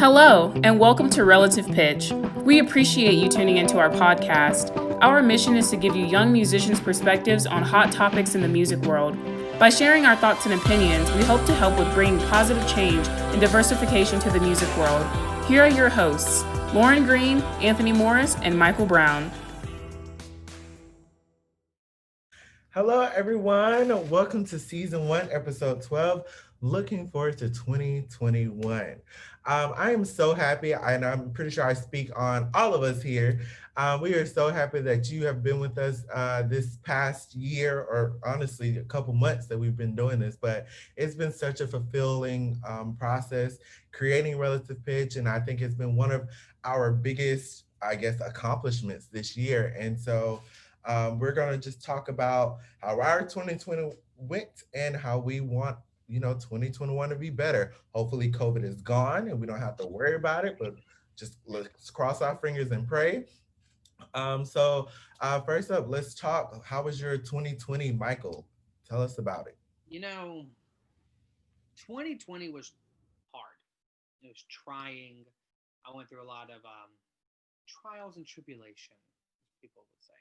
Hello, and welcome to Relative Pitch. We appreciate you tuning into our podcast. Our mission is to give you young musicians' perspectives on hot topics in the music world. By sharing our thoughts and opinions, we hope to help with bringing positive change and diversification to the music world. Here are your hosts, Lauren Green, Anthony Morris, and Michael Brown. Hello, everyone. Welcome to Season 1, Episode 12. Looking forward to 2021. I am so happy, and I'm pretty sure I speak on all of us here. We are so happy that you have been with us this past year, or honestly, a couple months that we've been doing this, but it's been such a fulfilling process creating Relative Pitch, and I think it's been one of our biggest, I guess, accomplishments this year. And so, we're going to just talk about how our 2020 went and how we want 2021 to be better. Hopefully COVID is gone and we don't have to worry about it, but just let's cross our fingers and pray. First up, let's talk. How was your 2020, Michael? Tell us about it. You know, 2020 was hard. It was trying. I went through a lot of trials and tribulation, as people would say.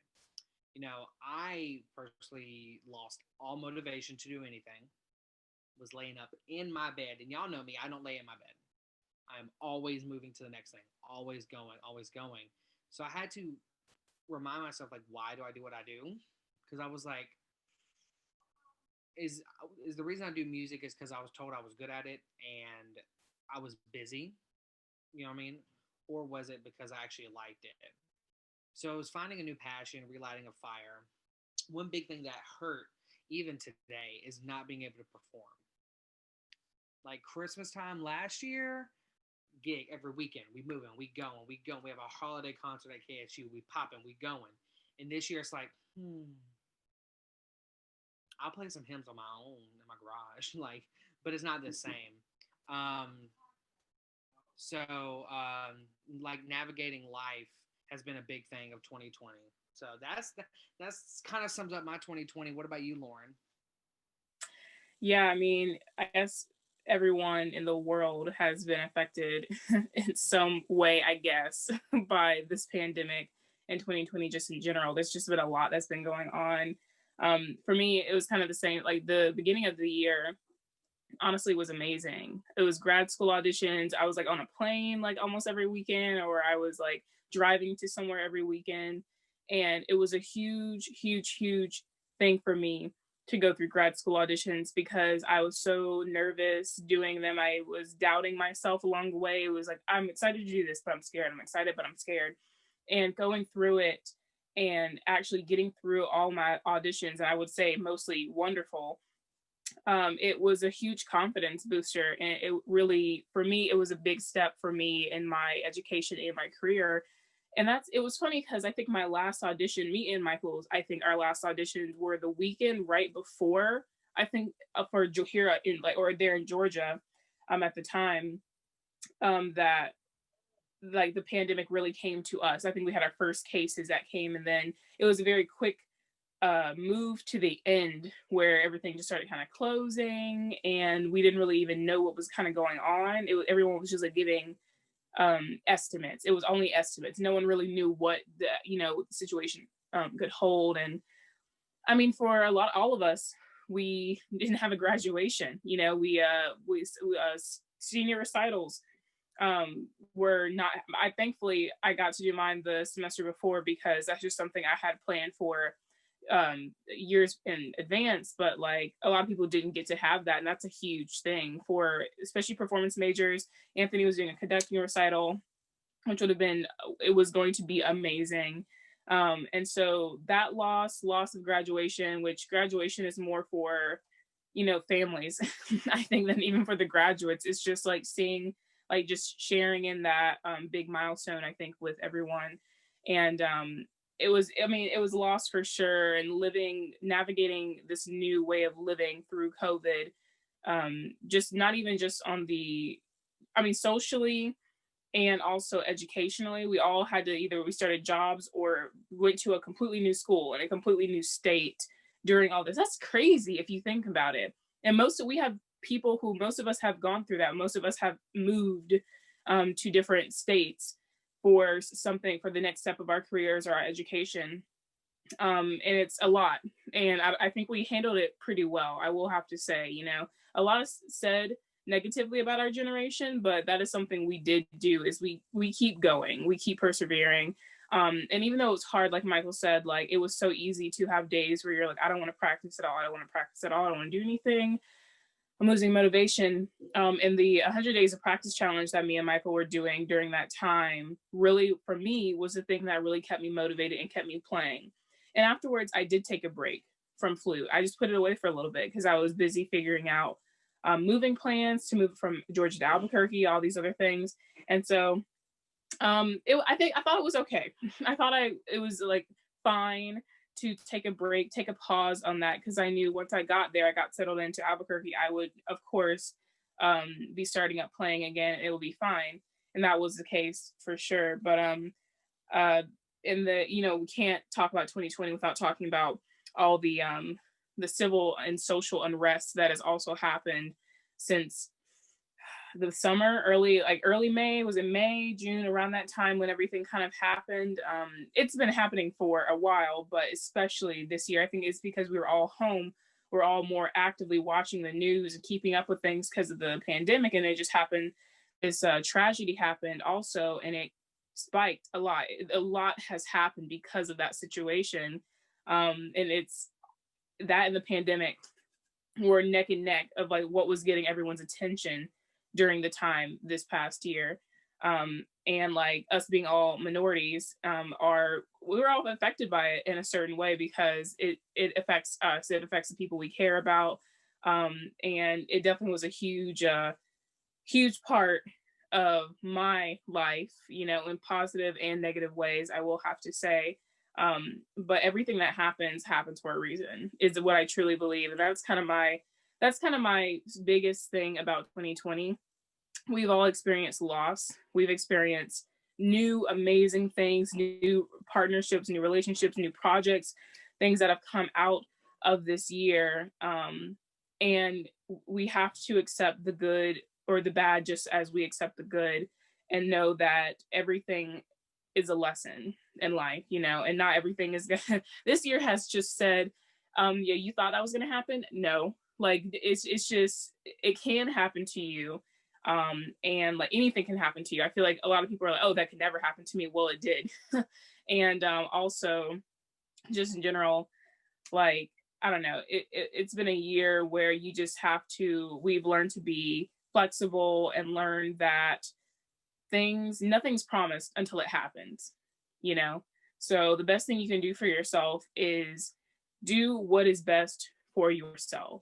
I personally lost all motivation to do anything. Was laying up in my bed, and y'all know me. I don't lay in my bed. I'm always moving to the next thing, always going, always going. So I had to remind myself, like, why do I do what I do? Because I was like, is the reason I do music is because I was told I was good at it and I was busy. You know what I mean? Or was it because I actually liked it? So it was finding a new passion, relighting a fire. One big thing that hurt even today is not being able to perform. Like Christmas time last year, gig every weekend. We moving, we going, we going. We have a holiday concert at KSU. We popping, we going. And this year it's like, I'll play some hymns on my own in my garage, like, but it's not the same. Um, like navigating life has been a big thing of 2020. So that's kind of sums up my 2020. What about you, Lauren? Yeah, I mean, I guess everyone in the world has been affected in some way, I guess, by this pandemic and 2020 just in general. There's just been a lot that's been going on. For me, it was kind of the same, like the beginning of the year honestly was amazing. It was grad school auditions. I was like on a plane like almost every weekend, or I was like driving to somewhere every weekend. And it was a huge, huge, huge thing for me to go through grad school auditions because I was so nervous doing them. I was doubting myself along the way. It was like, I'm excited to do this, but I'm scared. I'm excited, but I'm scared. And going through it and actually getting through all my auditions, and I would say mostly wonderful, it was a huge confidence booster. And it really, for me, it was a big step for me in my education and my career. And it was funny because I think my last audition, me and Michael's, I think our last auditions were the weekend right before, I think, for Johira in like, or there in Georgia, at the time, that like the pandemic really came to us. I think we had our first cases that came, and then it was a very quick move to the end where everything just started kind of closing, and we didn't really even know what was kind of going on. Everyone was just like giving estimates. It was only estimates. No one really knew what the situation could hold. And I mean, for all of us, we didn't have a graduation. We senior recitals were not. I thankfully I got to do mine the semester before because that's just something I had planned for years in advance. But like a lot of people didn't get to have that, and that's a huge thing for especially performance majors. Anthony was doing a conducting recital, which it was going to be amazing. And so that loss of graduation, which graduation is more for families I think than even for the graduates. It's just like seeing, like, just sharing in that big milestone, I think, with everyone. And it was lost for sure. And navigating this new way of living through COVID, just not even just socially and also educationally. We all had to we started jobs or went to a completely new school in a completely new state during all this. That's crazy if you think about it. And most of us have gone through that. Most of us have moved to different states for something for the next step of our careers or our education. And it's a lot. And I think we handled it pretty well. I will have to say, a lot is said negatively about our generation, but that is something we did do is we keep going, we keep persevering. And even though it's hard, like Michael said, like it was so easy to have days where you're like, I don't want to practice at all. I don't want to practice at all. I don't want to do anything. I'm losing motivation. And the 100 days of practice challenge that me and Michael were doing during that time really, for me, was the thing that really kept me motivated and kept me playing. And afterwards, I did take a break from flute. I just put it away for a little bit because I was busy figuring out moving plans to move from Georgia to Albuquerque, all these other things. And so I thought it was okay. I thought it was like fine to take a break, take a pause on that because I knew once I got there, I got settled into Albuquerque, I would of course be starting up playing again. It will be fine, and that was the case for sure. But uh, in the we can't talk about 2020 without talking about all the civil and social unrest that has also happened since the summer, early May. Was in May, June, around that time when everything kind of happened. It's been happening for a while, but especially this year, I think it's because we were all home. We're all more actively watching the news and keeping up with things because of the pandemic, and it just happened. This tragedy happened also, and it spiked a lot. A lot has happened because of that situation, and it's that and the pandemic were neck and neck of like what was getting everyone's attention during the time this past year. And like us being all minorities, are we were all affected by it in a certain way because it affects us, it affects the people we care about. And it definitely was a huge part of my life, in positive and negative ways, I will have to say. But everything that happens for a reason is what I truly believe. And that's kind of my biggest thing about 2020. We've all experienced loss. We've experienced new amazing things, new partnerships, new relationships, new projects, things that have come out of this year. And we have to accept the good or the bad just as we accept the good, and know that everything is a lesson in life, and not everything is gonna this year has just said, yeah, you thought that was gonna happen. No, like it's just it can happen to you. And like anything can happen to you. I feel like a lot of people are like, oh, that could never happen to me. Well, it did. And also just in general, like I don't know, it's been a year where you just have to we've learned to be flexible and learn that nothing's promised until it happens, you know so the best thing you can do for yourself is do what is best for yourself.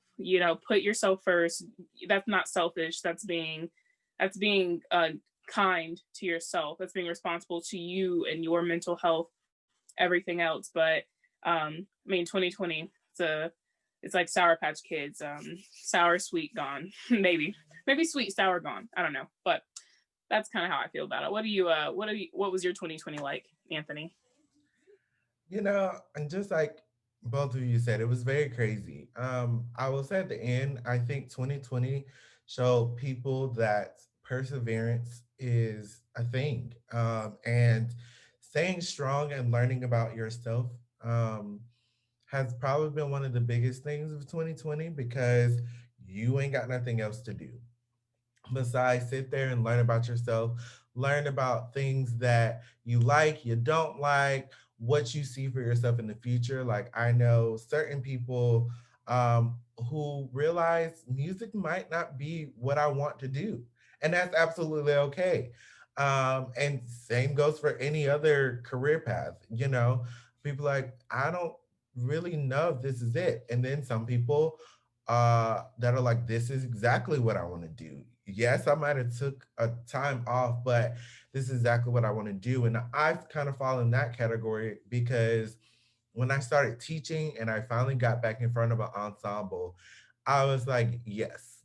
Put yourself first. That's not selfish. That's being kind to yourself. That's being responsible to you and your mental health, everything else. But I mean, 2020, it's like Sour Patch Kids. Sour, sweet, gone. maybe sweet, sour, gone. I don't know, but that's kind of how I feel about it. What was your 2020 like, Anthony? And just like both of you said, it was very crazy. I will say at the end, I think 2020 showed people that perseverance is a thing. And staying strong and learning about yourself has probably been one of the biggest things of 2020 because you ain't got nothing else to do besides sit there and learn about yourself, learn about things that you like, you don't like, what you see for yourself in the future. Like I know certain people who realize music might not be what I want to do, and that's absolutely okay. And same goes for any other career path. People like I don't really know if this is it, and then some people that are like, this is exactly what I want to do. Yes, I might have took a time off, but this is exactly what I want to do. And I've kind of fallen in that category because when I started teaching and I finally got back in front of an ensemble, I was like, yes,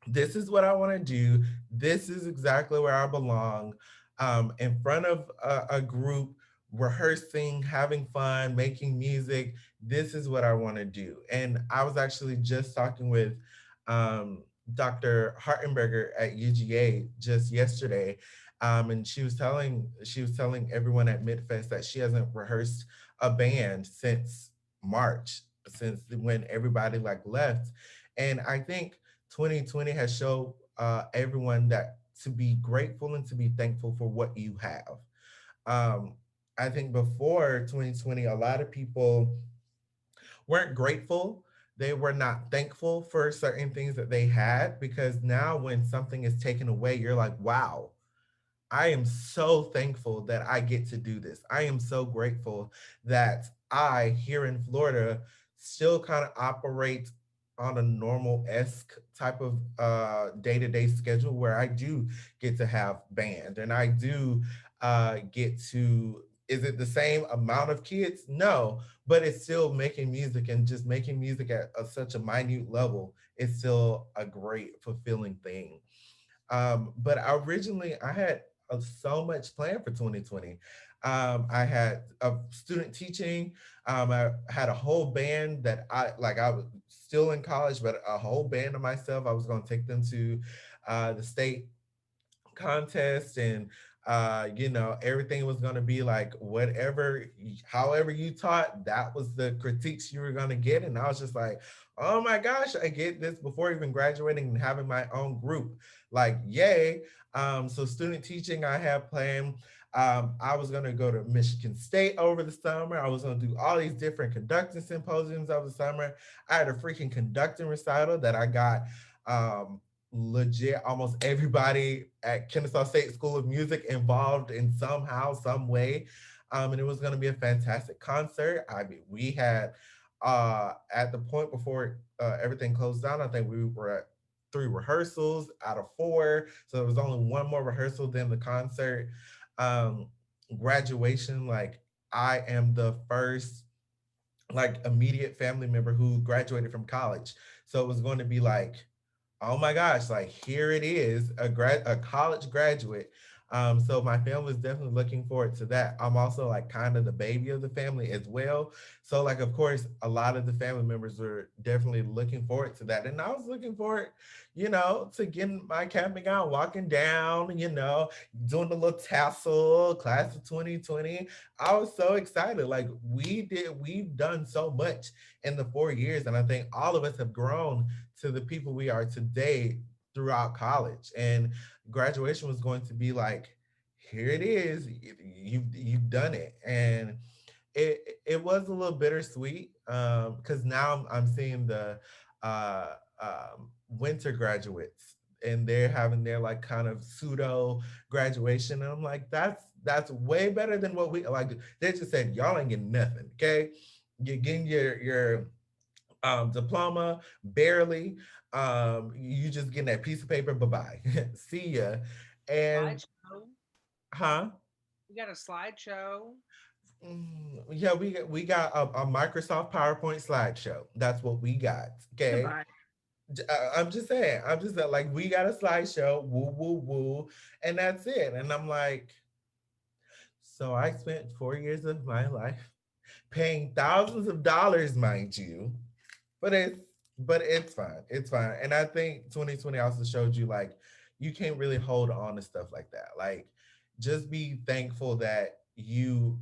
this is what I want to do. This is exactly where I belong. In front of a group, rehearsing, having fun, making music. This is what I want to do. And I was actually just talking with Dr. Hartenberger at UGA just yesterday, and she was telling everyone at Midfest that she hasn't rehearsed a band since March, since when everybody like left, and I think 2020 has showed everyone that to be grateful and to be thankful for what you have. Um, I think before 2020, a lot of people weren't grateful. They were not thankful for certain things that they had because now when something is taken away, you're like, wow, I am so thankful that I get to do this. I am so grateful that I, here in Florida, still kind of operate on a normal esque type of day to day schedule where I do get to have band and I do get to. Is it the same amount of kids? No, but it's still making music and just making music at such a minute level. It's still a great, fulfilling thing. But originally, I had so much planned for 2020. I had a student teaching. I had a whole band that I was still in college, but a whole band of myself. I was going to take them to the state contest and everything was going to be like whatever however you taught that was the critiques you were going to get, and I was just like, oh my gosh, I get this before even graduating and having my own group, like yay. So student teaching I have planned. I was going to go to Michigan State over the summer. I was going to do all these different conducting symposiums over the summer. I had a freaking conducting recital that I got legit almost everybody at Kennesaw State School of Music involved in somehow, some way. And it was going to be a fantastic concert. I mean, we had at the point before everything closed down, I think we were at 3 rehearsals out of 4. So there was only one more rehearsal than the concert. Um, Graduation, like I am the first like immediate family member who graduated from college. So it was going to be like, oh my gosh, like here it is, a college graduate. So my family is definitely looking forward to that. I'm also like kind of the baby of the family as well. So like of course a lot of the family members were definitely looking forward to that. And I was looking forward, to getting my camping out, walking down, doing the little tassel, class of 2020. I was so excited. Like we've done so much in the 4 years. And I think all of us have grown to the people we are today throughout college. And graduation was going to be like, here it is. You've done it. And it was a little bittersweet because now I'm seeing the winter graduates and they're having their like kind of pseudo graduation, and I'm like, that's way better than what we like. They just said y'all ain't getting nothing, okay? You're getting your diploma barely. You just getting that piece of paper. Bye bye. See ya. And Slideshow. huh? We got a slideshow. Yeah, we got a Microsoft PowerPoint slideshow. That's what we got. Okay, Goodbye. I'm just saying. I'm just saying, like we got a slideshow. Woo woo woo, and that's it. And I'm like, so I spent 4 years of my life paying thousands of dollars, mind you, but it's fine. It's fine. And I think 2020 also showed you like you can't really hold on to stuff like that. Like just be thankful that you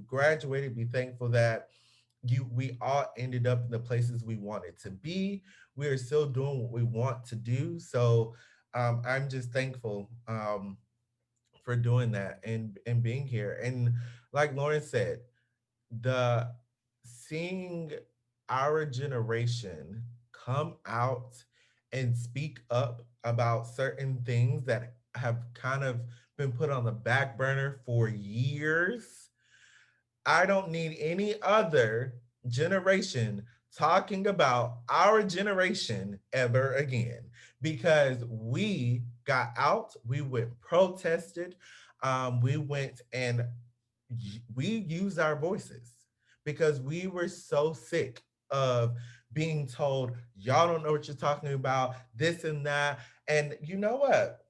graduated, be thankful that we all ended up in the places we wanted to be. We are still doing what we want to do. So I'm just thankful for doing that and being here. And like Lauren said, the seeing our generation come out and speak up about certain things that have kind of been put on the back burner for years. I don't need any other generation talking about our generation ever again because we got out, we went protested, we went and we used our voices because we were so sick of being told y'all don't know what you're talking about, this and that. And you know what,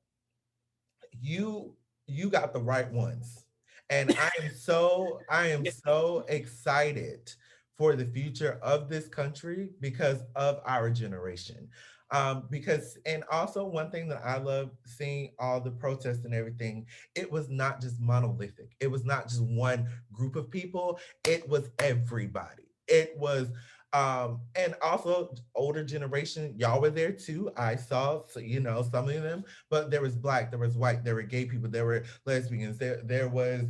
you you got the right ones, and I am so excited for the future of this country because of our generation. Because, and also one thing that I love seeing all the protests and everything, it was not just monolithic. It was not just one group of people. It was everybody. It was, and also older generation, y'all were there too. I saw, so, you know, some of them, but there was black, there was white, there were gay people, there were lesbians, there was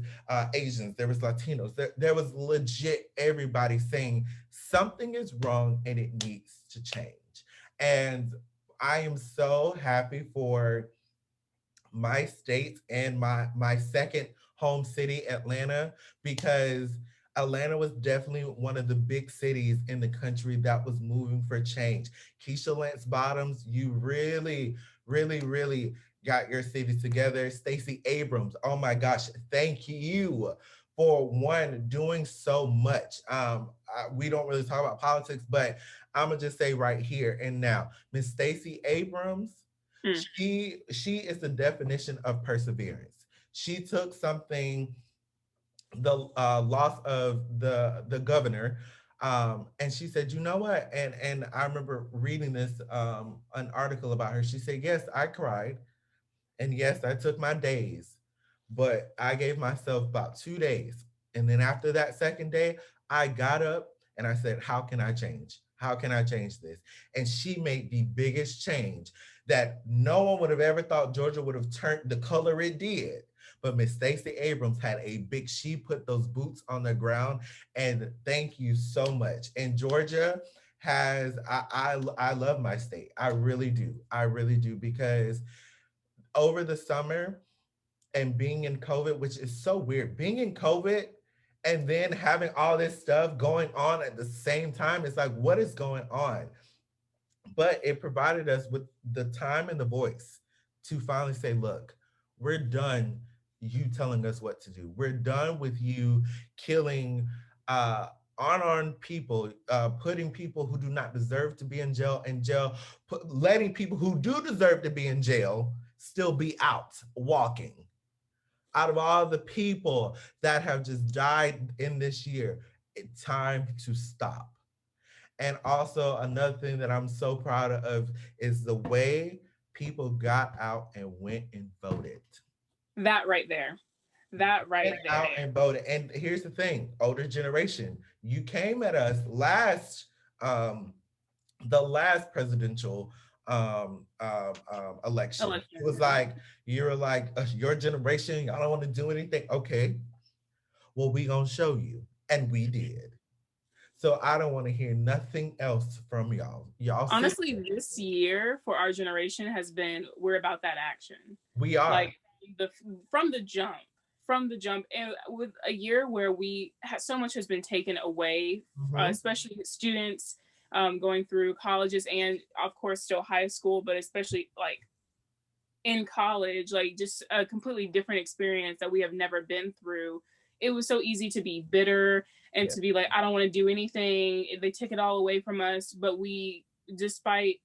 Asians, there was Latinos, there was legit everybody saying something is wrong and it needs to change. And I am so happy for my state and my second home city, Atlanta, because Atlanta was definitely one of the big cities in the country that was moving for change. Keisha Lance Bottoms, you really, really, really got your city together. Stacey Abrams, oh my gosh, thank you for one doing so much. We don't really talk about politics, but I'm gonna just say right here and now, Miss Stacey Abrams, Mm. she is the definition of perseverance. She took something, the loss of the governor, and she said, you know what? And I remember reading this an article about her. She said, yes, I cried, and yes, I took my days, but I gave myself about 2 days. And then after that second day, I got up and I said, how can I change? How can I change this? And she made the biggest change that no one would have ever thought Georgia would have turned the color it did. But Miss Stacey Abrams had a big, she put those boots on the ground. And thank you so much. And Georgia has, I love my state. I really do. I really do, because over the summer and being in COVID, which is so weird, being in COVID and then having all this stuff going on at the same time. It's like, what is going on? But it provided us with the time and the voice to finally say, look, we're done you telling us what to do. We're done with you killing unarmed people, putting people who do not deserve to be in jail, letting people who do deserve to be in jail still be out walking. Out of all the people that have just died in this year, it's time to stop. And also, another thing that I'm so proud of is the way people got out and went and voted. That right there. That right Went out there. and voted. And here's the thing, older generation, you came at us um, the last presidential election. It was Election. like, you were like, your generation, y'all don't want to do anything. Okay, well, we gonna show you. And we did. So I don't want to hear nothing else from y'all. Y'all sit Honestly, there. this year for our generation has been we're about that action. We are. Like the from the jump, from the jump, and with a year where so much has been taken away, Mhm. especially students going through colleges and of course still high school, but especially like in college, like just a completely different experience that we have never been through. It was so easy to be bitter and Yeah. to be like, I don't want to do anything. They took it all away from us. But we, despite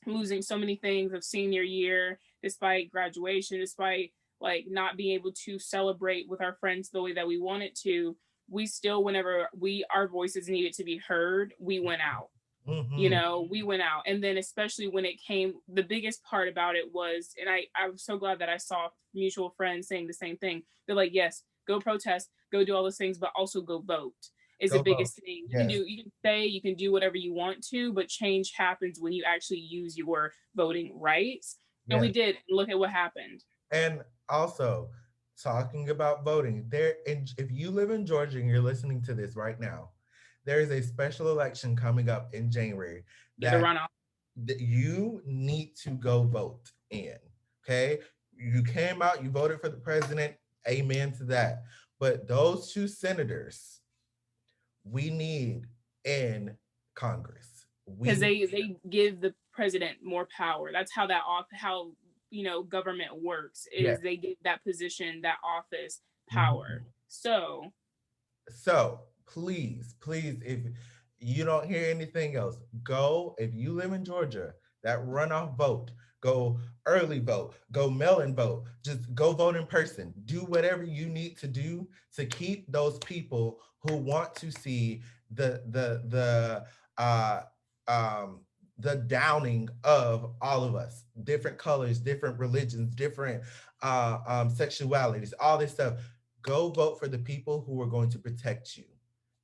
losing so many things of senior year, despite graduation, despite like not being able to celebrate with our friends the way that we wanted to, we still, whenever our voices needed to be heard, we went out. Hmm. We went out. And then especially when it came, the biggest part about it was, and I was so glad that I saw mutual friends saying the same thing. They're like, yes, go protest, go do all those things, but also go vote is the Go vote. biggest thing. Yes. You can say, you can do whatever you want to, but change happens when you actually use your voting rights. And we Yes. did. Look at what happened. And also, talking about voting, if you live in Georgia and you're listening to this right now, there is a special election coming up in January Yeah, the that runoff. you need to go vote in. Okay. You came out, you voted for the president. Amen to that. But those two senators we need in Congress. We Because need, they give the president more power. That's how how government works, yes. is they give that position, that office, power. Mhm. So So please, please, if you don't hear anything else, go. If you live in Georgia, that runoff vote, go early vote, go mail in vote, just go vote in person. Do whatever you need to do to keep those people who want to see the uh um the downing of all of us, different colors, different religions, different sexualities, all this stuff. Go vote for the people who are going to protect you.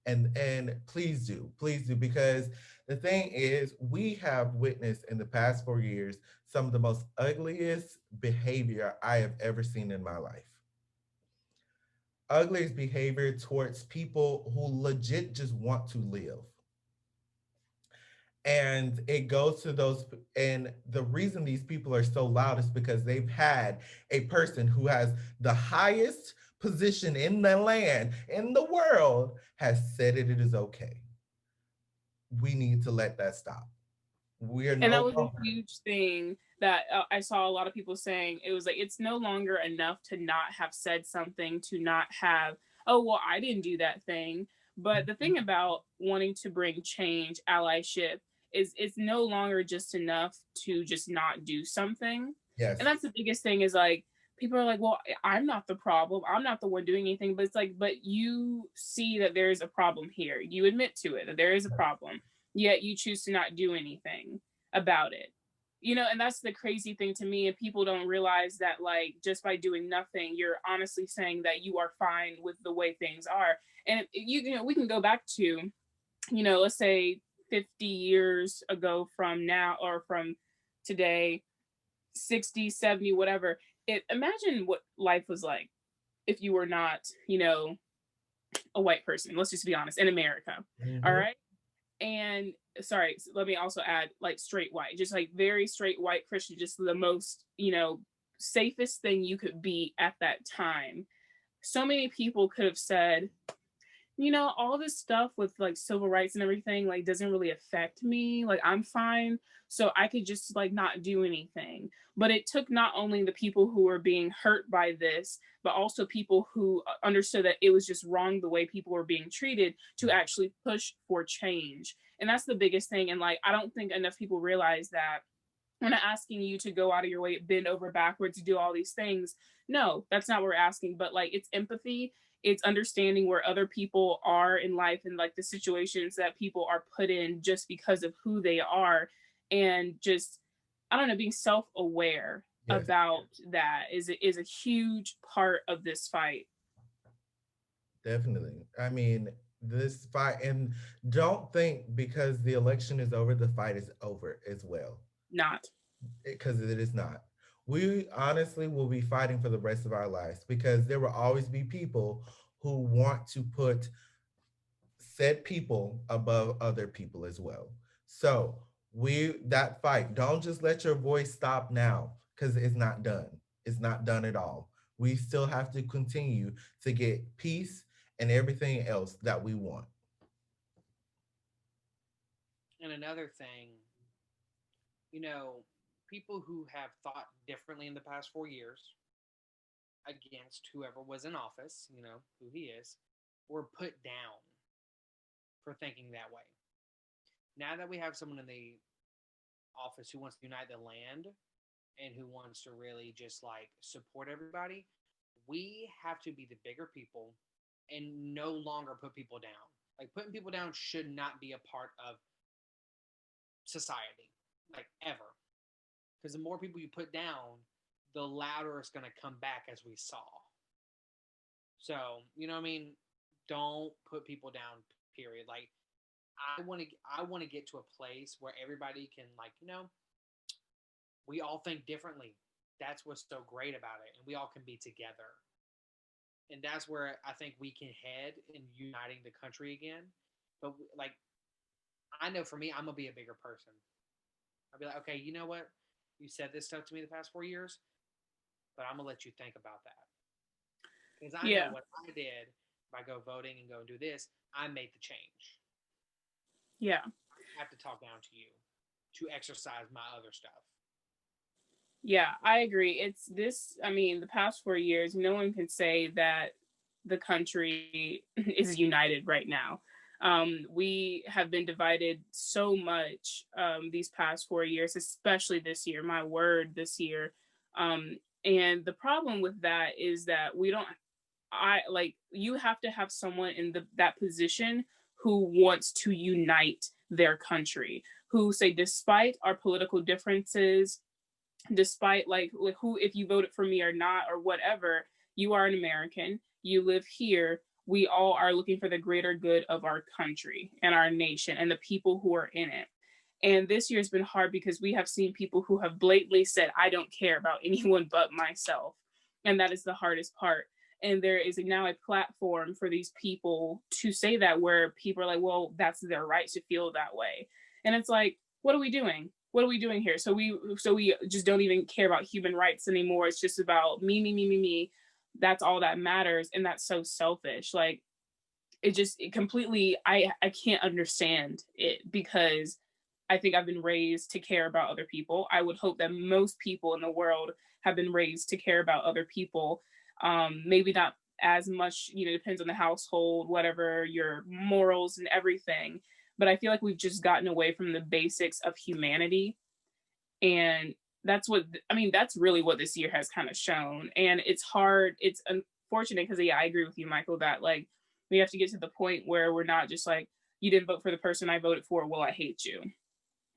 And please do, because the thing is, we have witnessed in the past 4 years some of the most ugliest behavior I have ever seen in my life. Ugliest behavior towards people who legit just want to live. And it goes to those, and the reason these people are so loud is because they've had a person who has the highest position in the land, in the world, has said it is okay. We need to let that stop. We are And that no was a longer. huge thing that I saw a lot of people saying. It was like, it's no longer enough to not have said something, to not have, oh, well, I didn't do that thing. But the thing about wanting to bring change, allyship, is it's no longer just enough to just not do something. And Yes. that's the biggest thing, is like, people are like, well, I'm not the problem. I'm not the one doing anything. But it's like, but you see that there is a problem here. You admit to it, that there is a problem, yet you choose to not do anything about it. And that's the crazy thing to me. And people don't realize that, like, just by doing nothing, you're honestly saying that you are fine with the way things are. And we can go back to, let's say 50 years ago from now, or from today, 60, 70, whatever. Imagine what life was like if you were not, a white person. Let's just be honest, in America. All Mhm. right. And sorry, let me also add, like, straight white, just like very straight white Christian, just the most, safest thing you could be at that time. So many people could have said, all this stuff with like civil rights and everything, like, doesn't really affect me. Like, I'm fine. So I could just like not do anything. But it took not only the people who were being hurt by this, but also people who understood that it was just wrong the way people were being treated, to actually push for change. And that's the biggest thing. And like, I don't think enough people realize that we're not asking you to go out of your way, bend over backwards to do all these things. No, that's not what we're asking. But like, it's empathy, it's understanding where other people are in life, and like the situations that people are put in just because of who they are. And just, I don't know, being self-aware Yes, about that is a huge part of this fight. definitely. I mean, this fight, and don't think because the election is over, the fight is over as well, Not. because it is not. We honestly will be fighting for the rest of our lives, because there will always be people who want to put said people above other people as well. So that fight, don't just let your voice stop now, because it's not done. It's not done at all. We still have to continue to get peace and everything else that we want. And another thing, you know, people who have thought differently in the past 4 years against whoever was in office, who he is, were put down for thinking that way. Now that we have someone in the office who wants to unite the land and who wants to really just like support everybody, we have to be the bigger people and no longer put people down. Like, putting people down should not be a part of society, like, ever. Because the more people you put down, the louder it's going to come back, as we saw. So, you know what I mean? Don't put people down, period. Like, I want to get to a place where everybody can, like, we all think differently. That's what's so great about it, and we all can be together. And that's where I think we can head in uniting the country again. But like, I know for me, I'm gonna be a bigger person. I'll be like, okay, you know what? You said this stuff to me the past 4 years, but I'm gonna let you think about that, because I know Yeah. what I did by go voting and go do this. I made the change. Yeah. I have to talk down to you to exercise my other stuff. Yeah, I agree. It's this, I mean, the past 4 years, no one can say that the country is united right now. We have been divided so much these past 4 years, especially this year, my word, this year. And the problem with that is that we don't, I like, you have to have someone in that position who wants to unite their country, who say, despite our political differences, despite like who, if you voted for me or not or whatever, you are an American, you live here, we all are looking for the greater good of our country and our nation and the people who are in it. And this year has been hard because we have seen people who have blatantly said, I don't care about anyone but myself. And that is the hardest part. And there is now a platform for these people to say that, where people are like, well, that's their right to feel that way. And it's like, what are we doing? What are we doing here? So we just don't even care about human rights anymore. It's just about me, me, me, me, me. That's all that matters. And that's so selfish. Like, it completely, I can't understand it, because I think I've been raised to care about other people. I would hope that most people in the world have been raised to care about other people. Maybe not as much, depends on the household, whatever your morals and everything. But I feel like we've just gotten away from the basics of humanity. And that's really what this year has kind of shown. And it's hard, it's unfortunate, because yeah, I agree with you, Michael, that like we have to get to the point where we're not just like, you didn't vote for the person I voted for, well, I hate you.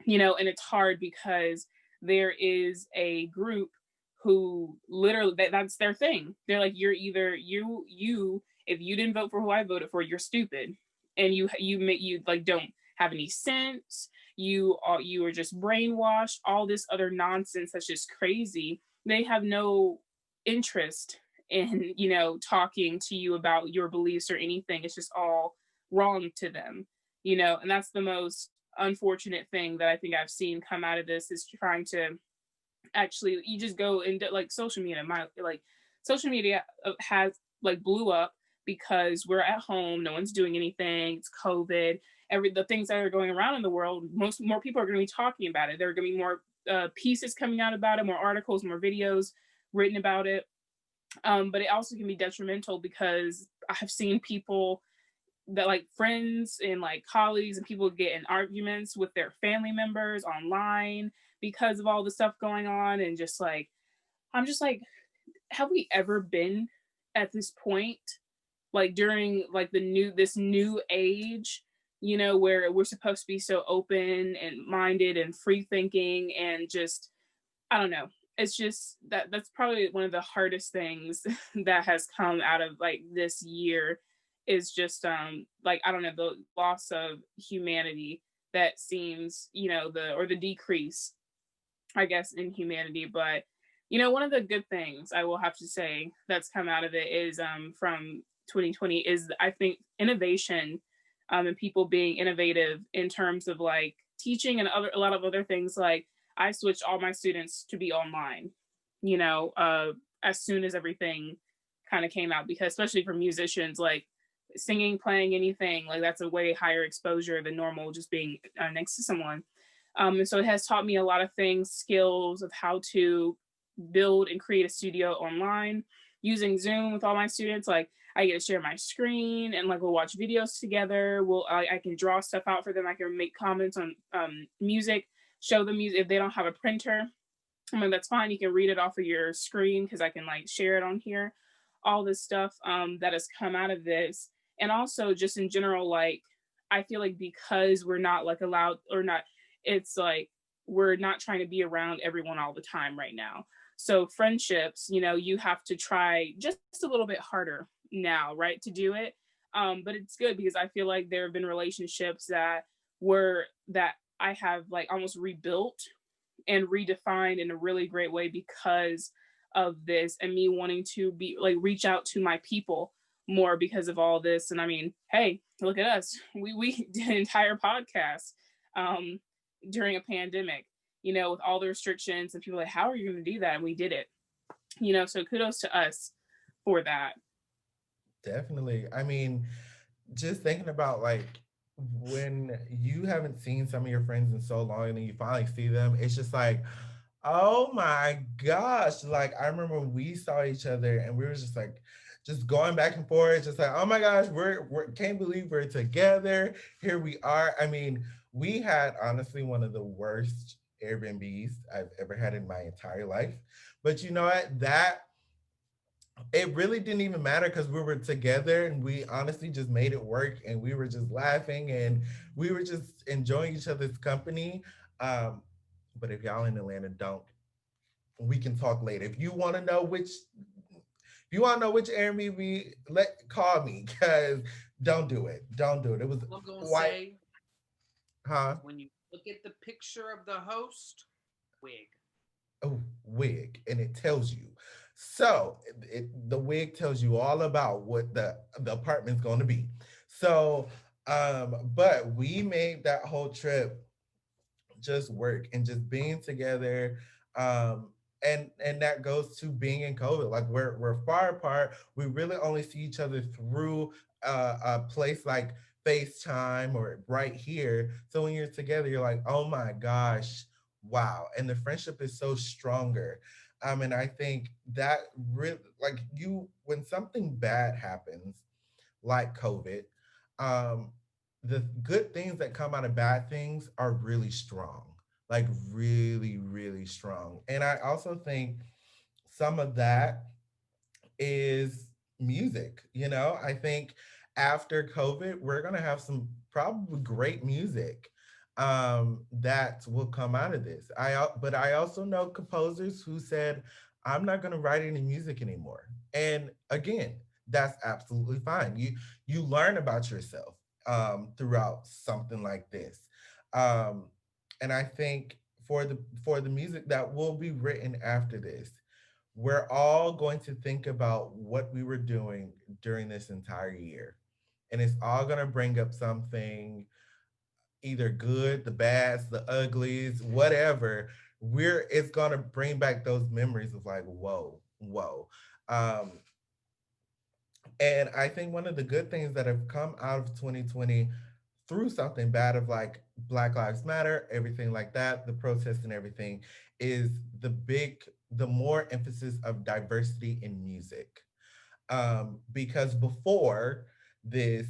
And it's hard because there is a group who literally, that's their thing. They're like, you're either you if you didn't vote for who I voted for, you're stupid, and you like don't have any sense. You are just brainwashed, all this other nonsense that's just crazy. They have no interest in talking to you about your beliefs or anything. It's just all wrong to them. And that's the most unfortunate thing that I think I've seen come out of this, is trying to actually, you just go into like social media. Social media has like blew up because we're at home, no one's doing anything, it's COVID, the things that are going around in the world, more people are going to be talking about it. There are going to be more pieces coming out about it, more articles, more videos written about it. But it also can be detrimental, because I have seen people that, like friends and like colleagues and people, get in arguments with their family members online because of all the stuff going on. And just like, I'm just like, have we ever been at this point, like during like this new age, where we're supposed to be so open and minded and free thinking, and just, I don't know. It's just that's probably one of the hardest things that has come out of like this year, is just like, I don't know, the loss of humanity that seems, the decrease, I guess, in humanity. But one of the good things I will have to say that's come out of it is, from 2020, is I think innovation, and people being innovative in terms of like teaching and a lot of other things. Like, I switched all my students to be online, you know, uh, as soon as everything kind of came out, because especially for musicians, like singing, playing anything, like that's a way higher exposure than normal just being next to someone. And so it has taught me a lot of things, skills of how to build and create a studio online using Zoom with all my students. Like, I get to share my screen, and like we'll watch videos together. I can draw stuff out for them. I can make comments on music, show them music. If they don't have a printer, I'm like, that's fine. You can read it off of your screen, because I can like share it on here. All this stuff that has come out of this. And also just in general, like, I feel like because we're not like allowed, or not, it's like we're not trying to be around everyone all the time right now. So friendships, you have to try just a little bit harder now, right, to do it. But it's good, because I feel like there have been relationships that I have like almost rebuilt and redefined in a really great way because of this, and me wanting to be like reach out to my people more because of all this. And I mean, hey, look at us. We did an entire podcast um during a pandemic, with all the restrictions, and people like, how are you going to do that? And we did it. So kudos to us for that. Definitely. I mean, just thinking about like when you haven't seen some of your friends in so long and then you finally see them, it's just like, oh my gosh. Like, I remember when we saw each other and we were just like, just going back and forth, just like, oh my gosh, we're can't believe we're together. Here we are. I mean, we had honestly one of the worst Airbnbs I've ever had in my entire life. But you know what? That it really didn't even matter because we were together and we honestly just made it work and we were just laughing and we were just enjoying each other's company. Um, but if y'all in Atlanta, don't, we can talk later. If you want to know which, if you want to know which Airbnb, let call me because don't do it. Don't do it. It was All I'm gonna white, say huh? is when you look at the picture of the host, wig. Oh, wig, and it tells you. So the wig tells you all about what the apartment's going to be. So, but we made that whole trip just work and just being together. um and that goes to being in COVID. Like we're far apart. We really only see each other through a place like FaceTime or right here. So when you're together, you're like, oh my gosh, wow. And the friendship is so stronger. And I think that really, like, you, when something bad happens like COVID, um, the good things that come out of bad things are really strong, like really, really strong. And I also think some of that is music. I think after COVID, we're gonna have some probably great music that will come out of this. But I also know composers who said, "I'm not gonna write any music anymore." And again, that's absolutely fine. You learn about yourself throughout something like this, um, and I think for the music that will be written after this, we're all going to think about what we were doing during this entire year. And it's all going to bring up something, either good, the bads, the uglies, whatever. It's going to bring back those memories of like, whoa, whoa. Um, and I think one of the good things that have come out of 2020 through something bad of like Black Lives Matter, everything like that, the protests and everything, is the more emphasis of diversity in music. Because before this,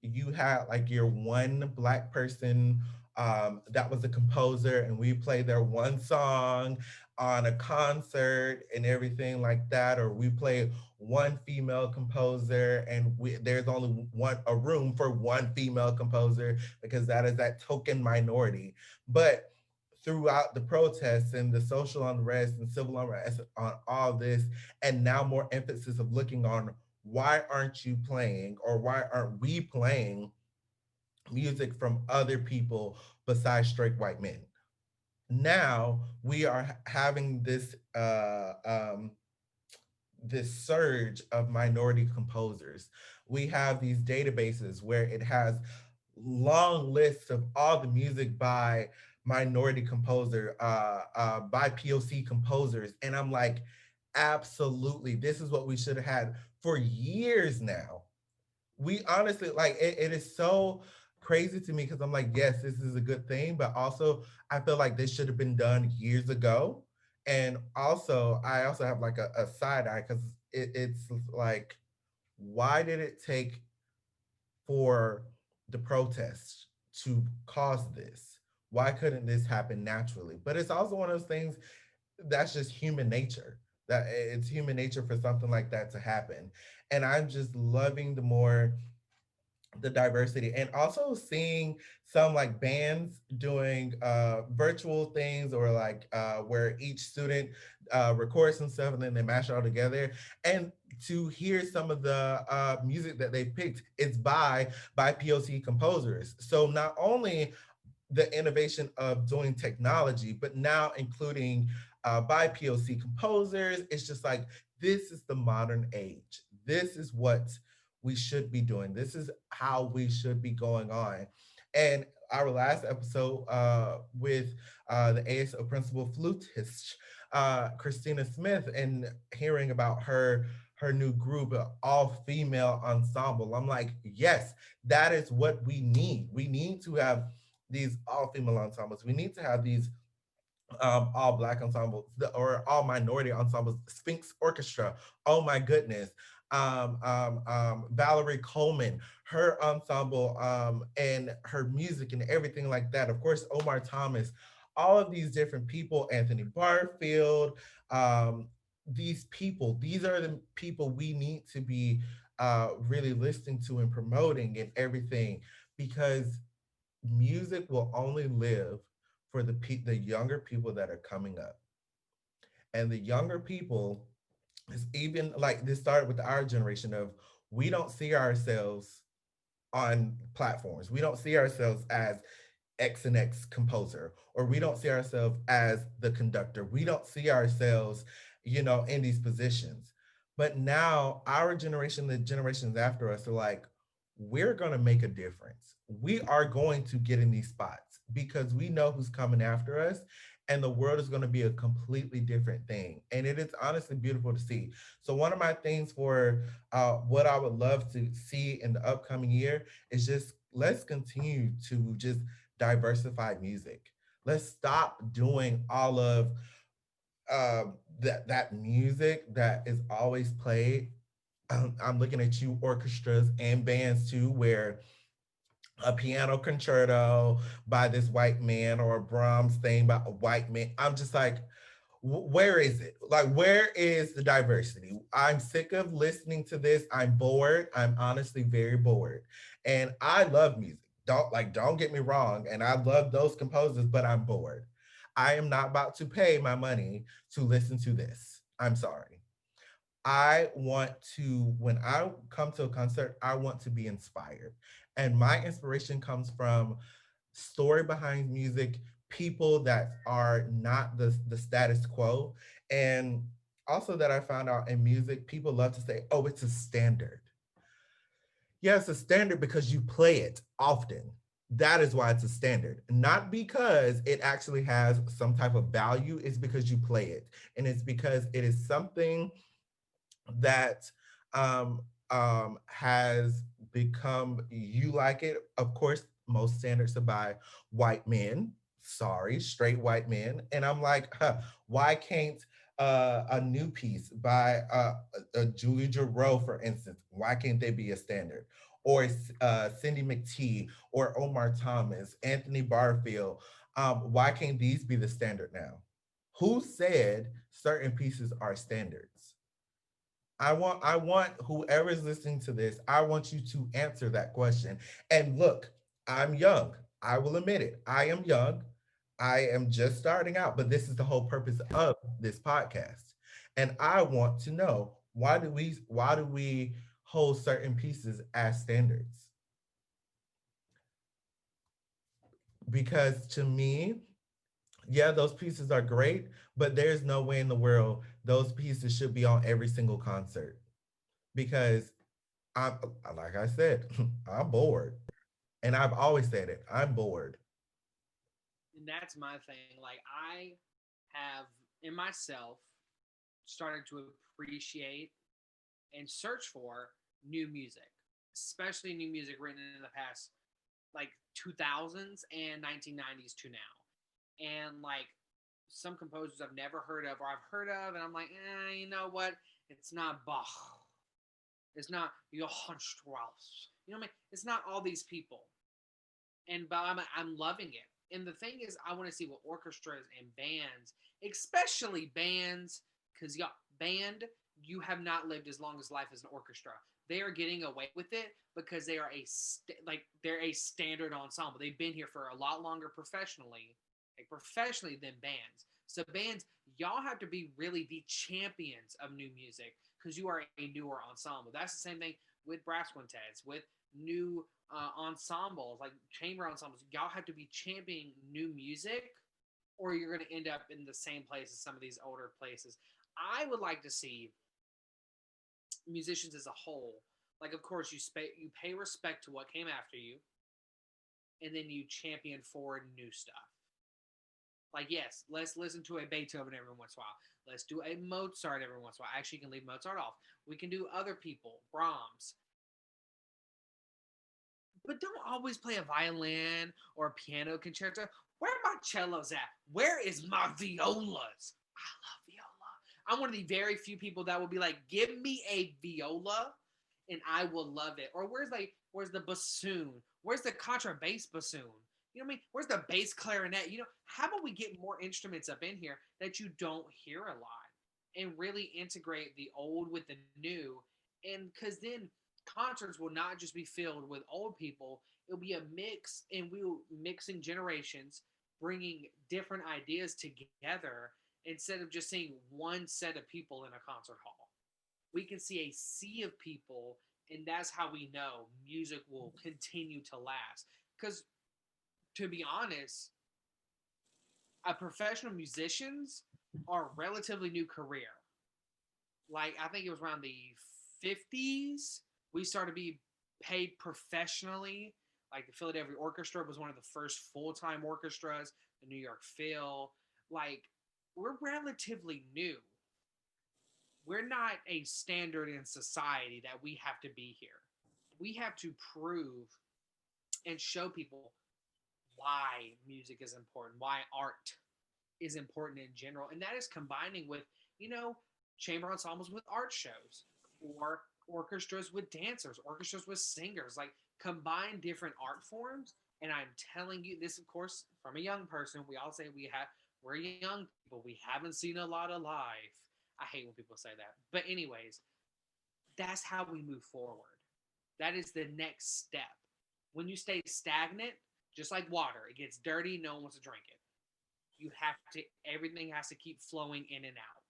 you had like your one Black person that was a composer, and we play their one song on a concert and everything like that, or we play one female composer, and there's only one a room for one female composer because that is that token minority. But throughout the protests and the social unrest and civil unrest on all this, and now more emphasis of looking on why aren't you playing or why aren't we playing music from other people besides straight white men. Now we are having this surge of minority composers. We have these databases where it has long lists of all the music by minority composer, by POC composers, and I'm like, absolutely, this is what we should have had for years now. We honestly, like, it is so crazy to me because I'm like, yes, this is a good thing, but also I feel like this should have been done years ago. And also, I also have like a side eye because it's like, why did it take for the protests to cause this? Why couldn't this happen naturally? But it's also one of those things that's just human nature. That it's human nature for something like that to happen. And I'm just loving the diversity, and also seeing some like bands doing virtual things, or like where each student records some stuff and then they mash it all together. And to hear some of the music that they picked, it's by POC composers. So not only the innovation of doing technology, but now including by POC composers. It's just like, this is the modern age. This is what we should be doing. This is how we should be going on. And our last episode with the ASO principal flutist, Christina Smith, and hearing about her new group, all female ensemble. I'm like, yes, that is what we need. We need to have these all female ensembles. We need to have these all black ensembles or all minority ensembles. Sphinx Orchestra. Oh my goodness. Valerie Coleman, her ensemble, and her music and everything like that. Of course, Omar Thomas. All of these different people. Anthony Barfield. Um, these people, these are the people we need to be really listening to and promoting and everything, because music will only live for the younger people that are coming up. And the younger people is even like this started with our generation of we don't see ourselves on platforms. We don't see ourselves as X and X composer, or we don't see ourselves as the conductor. We don't see ourselves, in these positions. But now our generation, the generations after us are like, we're going to make a difference. We are going to get in these spots because we know who's coming after us, and the world is going to be a completely different thing. And it is honestly beautiful to see. So, one of my things for what I would love to see in the upcoming year is just let's continue to just diversify music. Let's stop doing all of that music that is always played. I'm looking at you, orchestras and bands too, where a piano concerto by this white man or a Brahms thing by a white man. I'm just like, where is it? Like, where is the diversity? I'm sick of listening to this. I'm bored. I'm honestly very bored. And I love music. Don't get me wrong. And I love those composers, but I'm bored. I am not about to pay my money to listen to this. I'm sorry. I want to, when I come to a concert, I want to be inspired. And my inspiration comes from story behind music, people that are not the status quo. And also that I found out in music, people love to say, oh, it's a standard. Yeah, it's a standard because you play it often. That is why it's a standard. Not because it actually has some type of value, it's because you play it. And it's because it is something that um, has become you like it. Of course, most standards are by white men. Sorry, straight white men. And I'm like, why can't a new piece by Julie Giroux, for instance, why can't they be a standard? Or Cindy McTee, or Omar Thomas, Anthony Barfield. Why can't these be the standard now? Who said certain pieces are standards? I want whoever is listening to this, I want you to answer that question. And look, I'm young. I will admit it. I am young. I am just starting out, but this is the whole purpose of this podcast. And I want to know, why do we hold certain pieces as standards? Because to me, yeah, those pieces are great, but there's no way in the world those pieces should be on every single concert, because I'm, like I said, I'm bored. And I've always said it. I'm bored. And that's my thing. Like I have in myself started to appreciate and search for new music, especially new music written in the past like 2000s and 1990s to now. And like some composers I've never heard of or I've heard of, and I'm like, you know what? It's not Bach. It's not Johann Strauss. You know what I mean? It's not all these people. And but I'm loving it. And the thing is, I want to see what orchestras and bands, especially bands, because band, you have not lived as long as life as an orchestra. They are getting away with it because they are they're a standard ensemble. They've been here for a lot longer professionally than bands. So bands, y'all have to be really the champions of new music because you are a newer ensemble. That's the same thing with brass quintets, with new ensembles, like chamber ensembles. Y'all have to be championing new music, or you're going to end up in the same place as some of these older places. I would like to see musicians as a whole. Like, of course, you pay respect to what came after you, and then you champion forward new stuff. Like, yes, let's listen to a Beethoven every once in a while. Let's do a Mozart every once in a while. Actually, you can leave Mozart off. We can do other people, Brahms, but don't always play a violin or a piano concerto. Where are my cellos at? Where is my violas? I love viola. I'm one of the very few people that will be like, give me a viola and I will love it. Or where's the bassoon? Where's the contrabass bassoon? You know what I mean? Where's the bass clarinet? How about we get more instruments up in here that you don't hear a lot? and really integrate the old with the new. And because then concerts will not just be filled with old people, it'll be a mix, and we'll mixing generations, bringing different ideas together instead of just seeing one set of people in a concert hall. We can see a sea of people, and that's how we know music will continue to last. Because to be honest, professional musicians are a relatively new career. Like I think it was around the 50s we started to be paid professionally. Like the Philadelphia Orchestra was one of the first full-time orchestras, the New York Phil. Like we're relatively new. We're not a standard in society that we have to be here. We have to prove and show people why music is important, why art is important in general. And that is combining with, you know, chamber ensembles with art shows, or orchestras with dancers, orchestras with singers, like combine different art forms. And I'm telling you this, of course, from a young person. We all say we're young people. We haven't seen a lot of life. I hate when people say that. But anyways, that's how we move forward. That is the next step. When you stay stagnant, just like water, it gets dirty, no one wants to drink it. You have to, everything has to keep flowing in and out.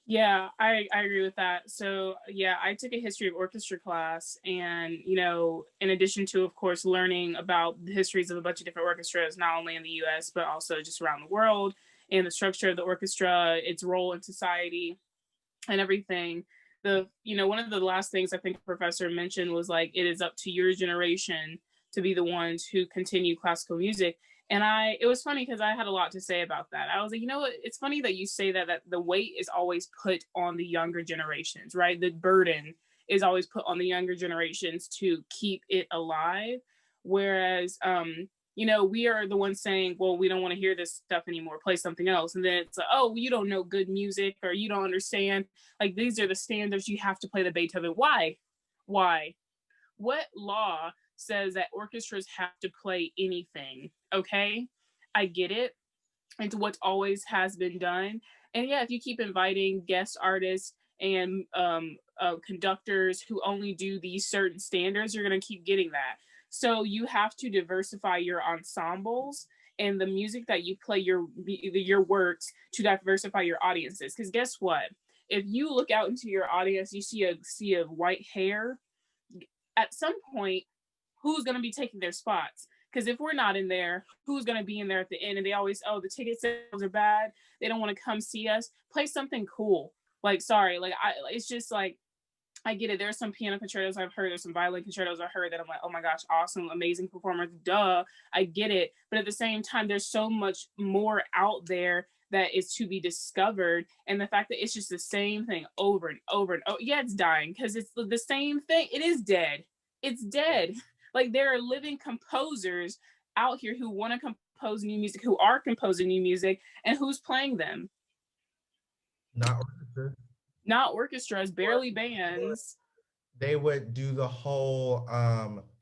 Yeah, I agree with that. So, yeah, I took a history of orchestra class, and, in addition to, of course, learning about the histories of a bunch of different orchestras, not only in the US, but also just around the world, and the structure of the orchestra, its role in society, and everything. One of the last things I think the professor mentioned was like, it is up to your generation to be the ones who continue classical music. And it was funny because I had a lot to say about that. I was like, what, it's funny that you say that the weight is always put on the younger generations, right? The burden is always put on the younger generations to keep it alive. Whereas, we are the ones saying, well, we don't want to hear this stuff anymore, play something else. And then it's like, oh, you don't know good music, or you don't understand. Like, these are the standards, you have to play the Beethoven. Why? Why? What law says that orchestras have to play anything? Okay, I get it. It's what always has been done. And yeah, if you keep inviting guest artists and conductors who only do these certain standards, you're going to keep getting that. So you have to diversify your ensembles and the music that you play, your works, to diversify your audiences. Because guess what? If you look out into your audience, you see a sea of white hair. At some point, who's going to be taking their spots? Because if we're not in there, who's going to be in there at the end? And they always, oh, the ticket sales are bad, they don't want to come see us. Play something cool. Like, sorry, like it's just like, I get it. There's some piano concertos I've heard. There's some violin concertos I heard that I'm like, oh my gosh, awesome, amazing performers. Duh, I get it. But at the same time, there's so much more out there that is to be discovered. And the fact that it's just the same thing over and over and over. Yeah, it's dying because it's the same thing. It is dead. It's dead. Like, there are living composers out here who want to compose new music, who are composing new music, and who's playing them. Not orchestra. Not orchestras, barely bands. They would do the whole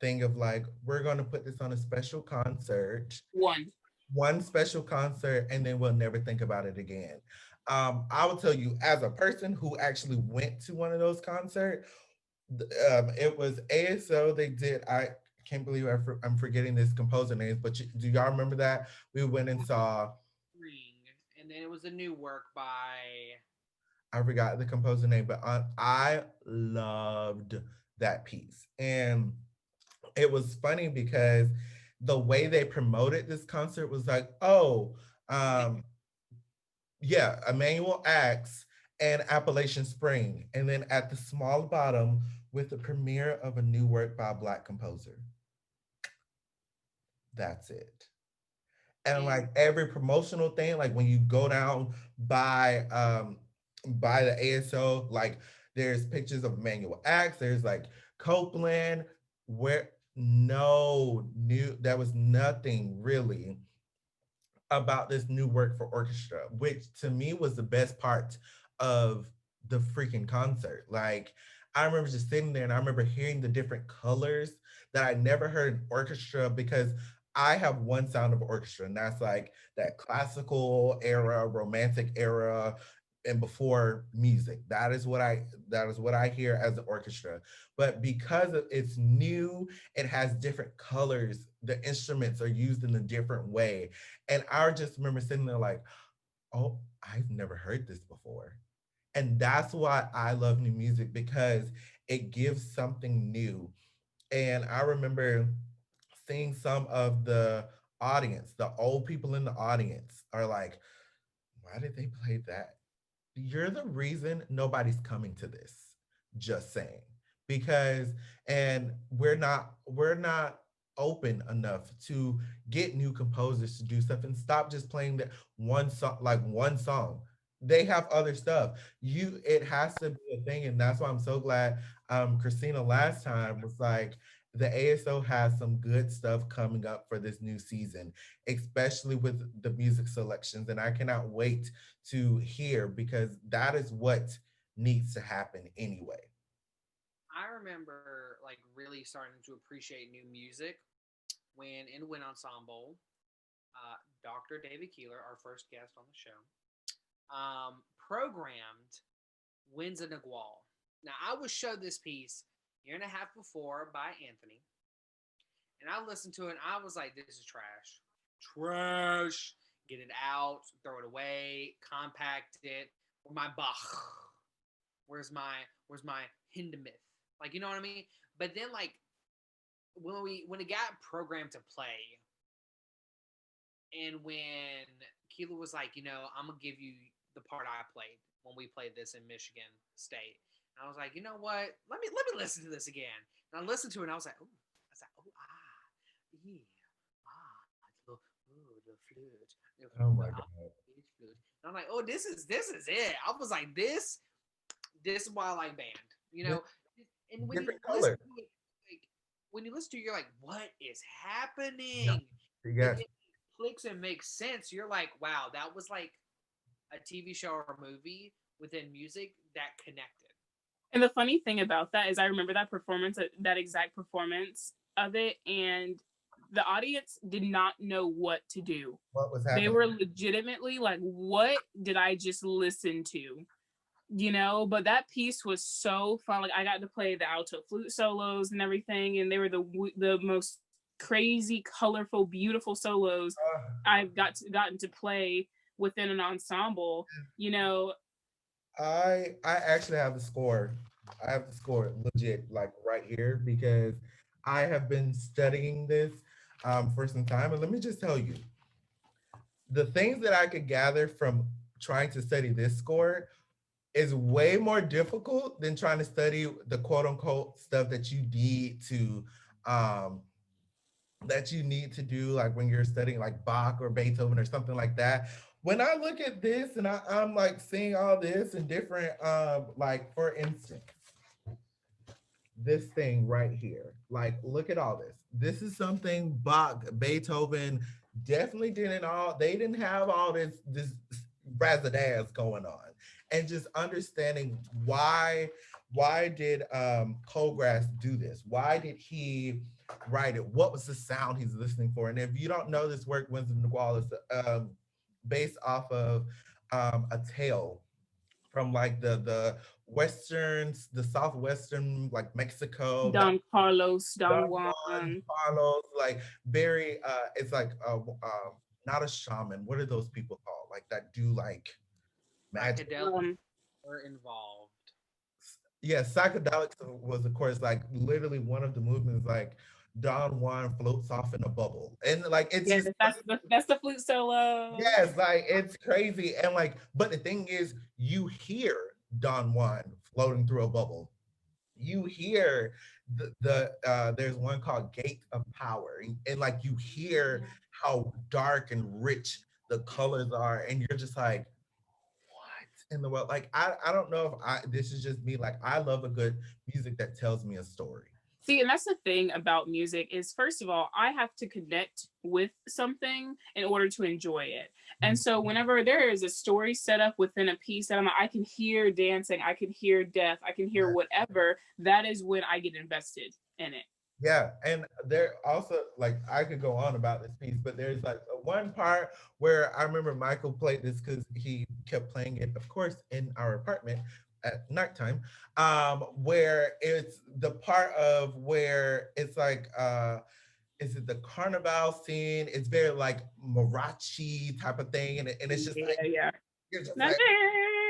thing of like, we're going to put this on a special concert, One. one special concert, and then we'll never think about it again. I will tell you, as a person who actually went to one of those concerts, it was ASO. They did. I can't believe I'm forgetting this composer names, but do y'all remember that we went and saw? Ring, and then it was a new work by. I forgot the composer name, but I loved that piece, and it was funny because the way they promoted this concert was like, oh, um, yeah, Emmanuel Axe and Appalachian Spring, and then at the small bottom with the premiere of a new work by a Black composer. That's it. And And like every promotional thing, like when you go down by the ASO, like there's pictures of Emmanuel Axe, there's like Copeland, where no new there was nothing really about this new work for orchestra, which to me was the best part of the freaking concert. Like, I remember just sitting there and I remember hearing the different colors that I never heard in orchestra, because I have one sound of orchestra, and that's like that classical era, romantic era. and before music. That is what I hear as an orchestra. But because it's new, it has different colors. The instruments are used in a different way, and I just remember sitting there like, oh, I've never heard this before. And that's why I love new music, because it gives something new. And I remember seeing some of the audience, the old people in the audience are like, why did they play that? You're the reason nobody's coming to this. Just saying. Because and we're not open enough to get new composers to do stuff and stop just playing that one song, like one song. They have other stuff. It has to be a thing, and that's why I'm so glad Christina last time was like, the ASO has some good stuff coming up for this new season, especially with the music selections. And I cannot wait to hear, because that is what needs to happen anyway. I remember like really starting to appreciate new music when in Wind Ensemble, Dr. David Keeler, our first guest on the show, programmed Winds of Nagual. Now, I was showed this piece a year and a half before by Anthony, and I listened to it and I was like, this is trash. Trash. Get it out, throw it away, compact it. Where's my Bach? Where's my Hindemith? Like, you know what I mean? But then like when it got programmed to play, and when Keela was like, I'm gonna give you the part I played when we played this in Michigan State. And I was like, you know what? Let me listen to this again. And I listened to it and I was like, oh, yeah, the flute. Oh my god. And I'm like, oh, this is it. I was like, this is why I like band, And when you Different listen color. to it, like when you listen to it, you're like, what is Yeah. happening? And Yes. it clicks and makes sense. You're like, wow, that was like a TV show or a movie within music that connected. And the funny thing about that is I remember that performance, that exact performance of it, and the audience did not know what to do. What was They happening? were legitimately like, what did I just listen to? But that piece was so fun. Like, I got to play the alto flute solos and everything, and they were the most crazy, colorful, beautiful solos I've gotten to play within an ensemble. You know, I actually have the score. I have the score legit, like right here, because I have been studying this for some time. And let me just tell you, the things that I could gather from trying to study this score is way more difficult than trying to study the quote unquote stuff um, that you need to do, like when you're studying like Bach or Beethoven or something like that. When I look at this and I'm like seeing all this and different, like for instance, this thing right here, like look at all this. This is something Bach, Beethoven definitely didn't all. They didn't have all this razzadazz going on, and just understanding why did Colgrass do this? Why did he write it? What was the sound he's listening for? And if you don't know this work, Winds of Nagual is based off of a tale from like the westerns, the southwestern, like Mexico, that Don Carlos, Don Don Juan, Juan. Carlos, like very it's like not a shaman. What are those people called? Like that do like magic. Psychedelics Um, were involved. Yeah, psychedelics was of course like literally one of the movements, like Don Juan floats off in a bubble. And like it's yes, just that's the flute solo. yes, like it's crazy. And like, but the thing is, you hear Don Juan floating through a bubble. You hear the there's one called Gate of Power, and like you hear how dark and rich the colors are, and you're just like, what in the world? Like I don't know if I this is just me. Like I love a good music that tells me a story. See, and that's the thing about music is, first of all, I have to connect with something in order to enjoy it. And so whenever there is a story set up within a piece that I can hear dancing, I can hear death, I can hear whatever, that is when I get invested in it. Yeah, and there also like I could go on about this piece, but there's like one part where I remember Michael played this because he kept playing it, of course, in our apartment at nighttime. Where it's the part of where it's like is it the carnival scene? It's very like Marachi type of thing, and it's just like Yeah, yeah. you're just like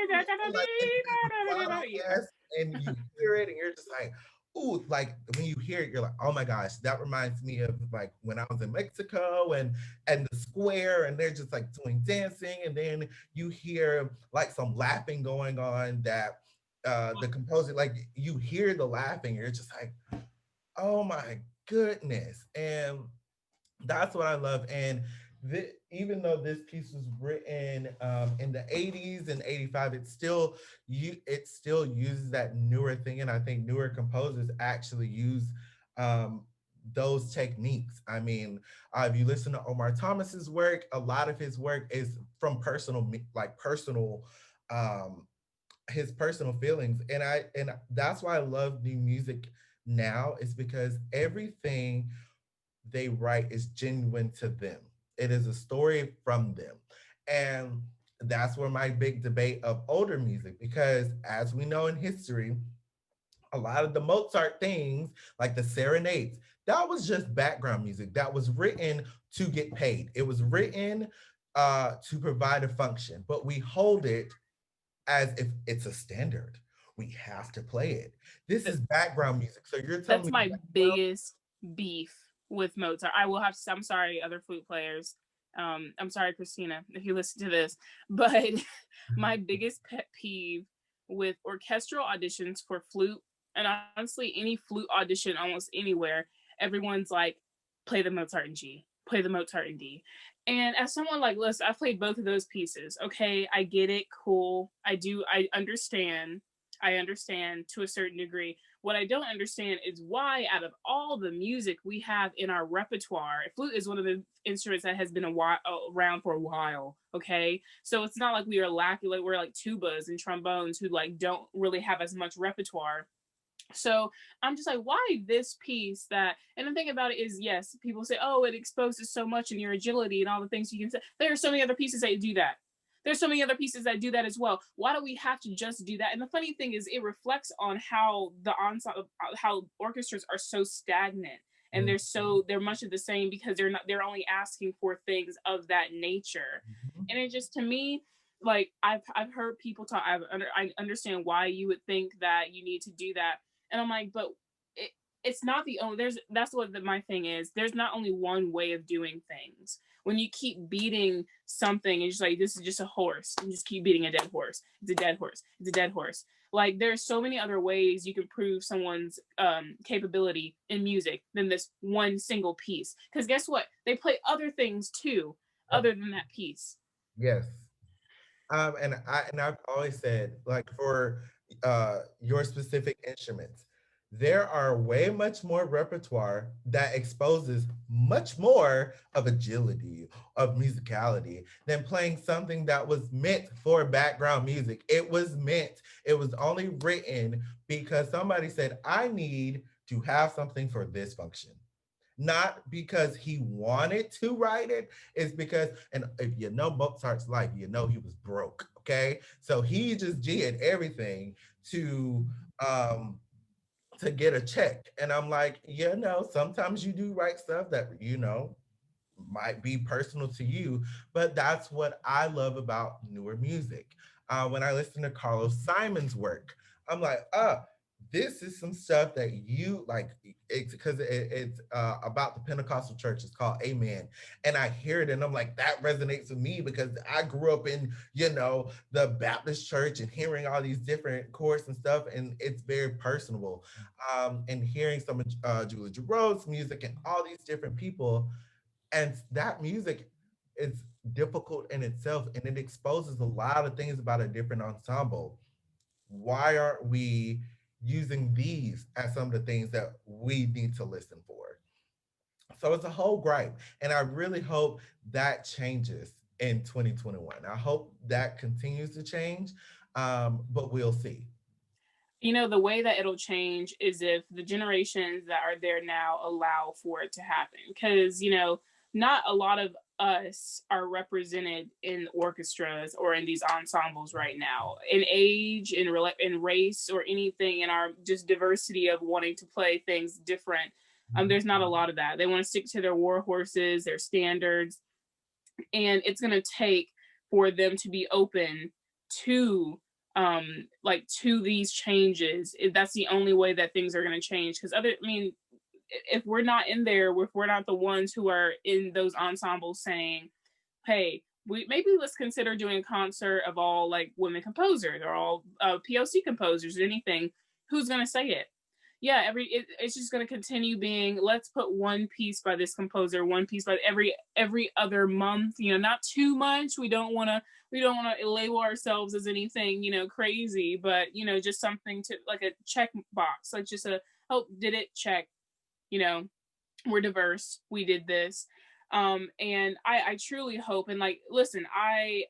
and like it's loud Yeah. yes, and you hear it, and you're just like, ooh, like when you hear it, you're like, oh my gosh, that reminds me of like when I was in Mexico and the square, and they're just like doing dancing, and then you hear like some laughing going on that the composer like you hear the laughing, you're just like, oh my goodness, and that's what I love. And even though this piece was written in the 80s and 85, it still uses that newer thing. And I think newer composers actually use um, those techniques. I mean, if you listen to Omar Thomas's work, a lot of his work is from personal um, his personal feelings. And that's why I love new music now is because everything they write is genuine to them. It is a story from them. And that's where my big debate of older music, because as we know in history, a lot of the Mozart things, like the serenades, that was just background music that was written to get paid. It was written to provide a function, but we hold it as if it's a standard. We have to play it. This is background music. So you're telling That's me my background? biggest beef with Mozart. I will have to, I'm sorry, other flute players. I'm sorry, Christina, if you listen to this, but my biggest pet peeve with orchestral auditions for flute, and honestly, any flute audition almost anywhere, everyone's like, play the Mozart in G, play the Mozart in D. And as someone like, listen, I've played both of those pieces. Okay, I get it, cool. I understand. I understand to a certain degree. What I don't understand is why, out of all the music we have in our repertoire, flute is one of the instruments that has been around for a while. Okay, so it's not like we are lacking, like we're like tubas and trombones who like don't really have as much repertoire. So I'm just like, why this piece that? And the thing about it is, yes, people say, oh, it exposes so much in your agility and all the things you can say. There are so many other pieces that do that. There's so many other pieces that do that as well. Why do we have to just do that? And the funny thing is, it reflects on how the ensemble, how orchestras are so stagnant, and they're much of the same because they're only asking for things of that nature. Mhm. And it just, to me, like I've heard people talk. I understand why you would think that you need to do that, and I'm like, but it, it's not the only. That's what my thing is. There's not only one way of doing things. When you keep beating something and you're just like, this is just a horse, and just keep beating a dead horse. It's a dead horse. It's a dead horse. Like there's so many other ways you can prove someone's capability in music than this one single piece. Because guess what? They play other things too, Yep. other than that piece. Yes. And I've always said, like for your specific instruments, there are way much more repertoire that exposes much more of agility, of musicality, than playing something that was meant for background music. It was only written because somebody said, I need to have something for this function, not because he wanted to write it. It's because, and if you know Mozart's life, you know he was broke. Okay, so he just did everything to um to get a check. And I'm like, sometimes you do write stuff that might be personal to you, but that's what I love about newer music. When I listen to Carlos Simon's work, I'm like, this is some stuff that you like. It's because it's about the Pentecostal church. It's called Amen, and I hear it, and I'm like, that resonates with me because I grew up in the Baptist church and hearing all these different chords and stuff, and it's very personable. And hearing some of Julia Giroud's music and all these different people, and that music is difficult in itself, and it exposes a lot of things about a different ensemble. Why aren't we using these as some of the things that we need to listen for? So it's a whole gripe, and I really hope that changes in 2021. I hope that continues to change, but we'll see. You know, the way that it'll change is if the generations that are there now allow for it to happen. Because, you know, not a lot of us are represented in orchestras or in these ensembles right now. In age, in race, or anything, in our just diversity of wanting to play things different. There's not a lot of that. They want to stick to their war horses, their standards, and it's going to take for them to be open to like to these changes. That's the only way that things are going to change, because if we're not in there, if we're not the ones who are in those ensembles saying, hey, let's consider doing a concert of all like women composers or all POC composers, anything, who's going to say it? Yeah, it's just going to continue being, let's put one piece by this composer, one piece by every other month, you know, not too much. We don't want to label ourselves as anything, you know, crazy, but, you know, just something to like a check box, like just did it, check, you know, we're diverse, we did this. And I truly hope, and like, listen, I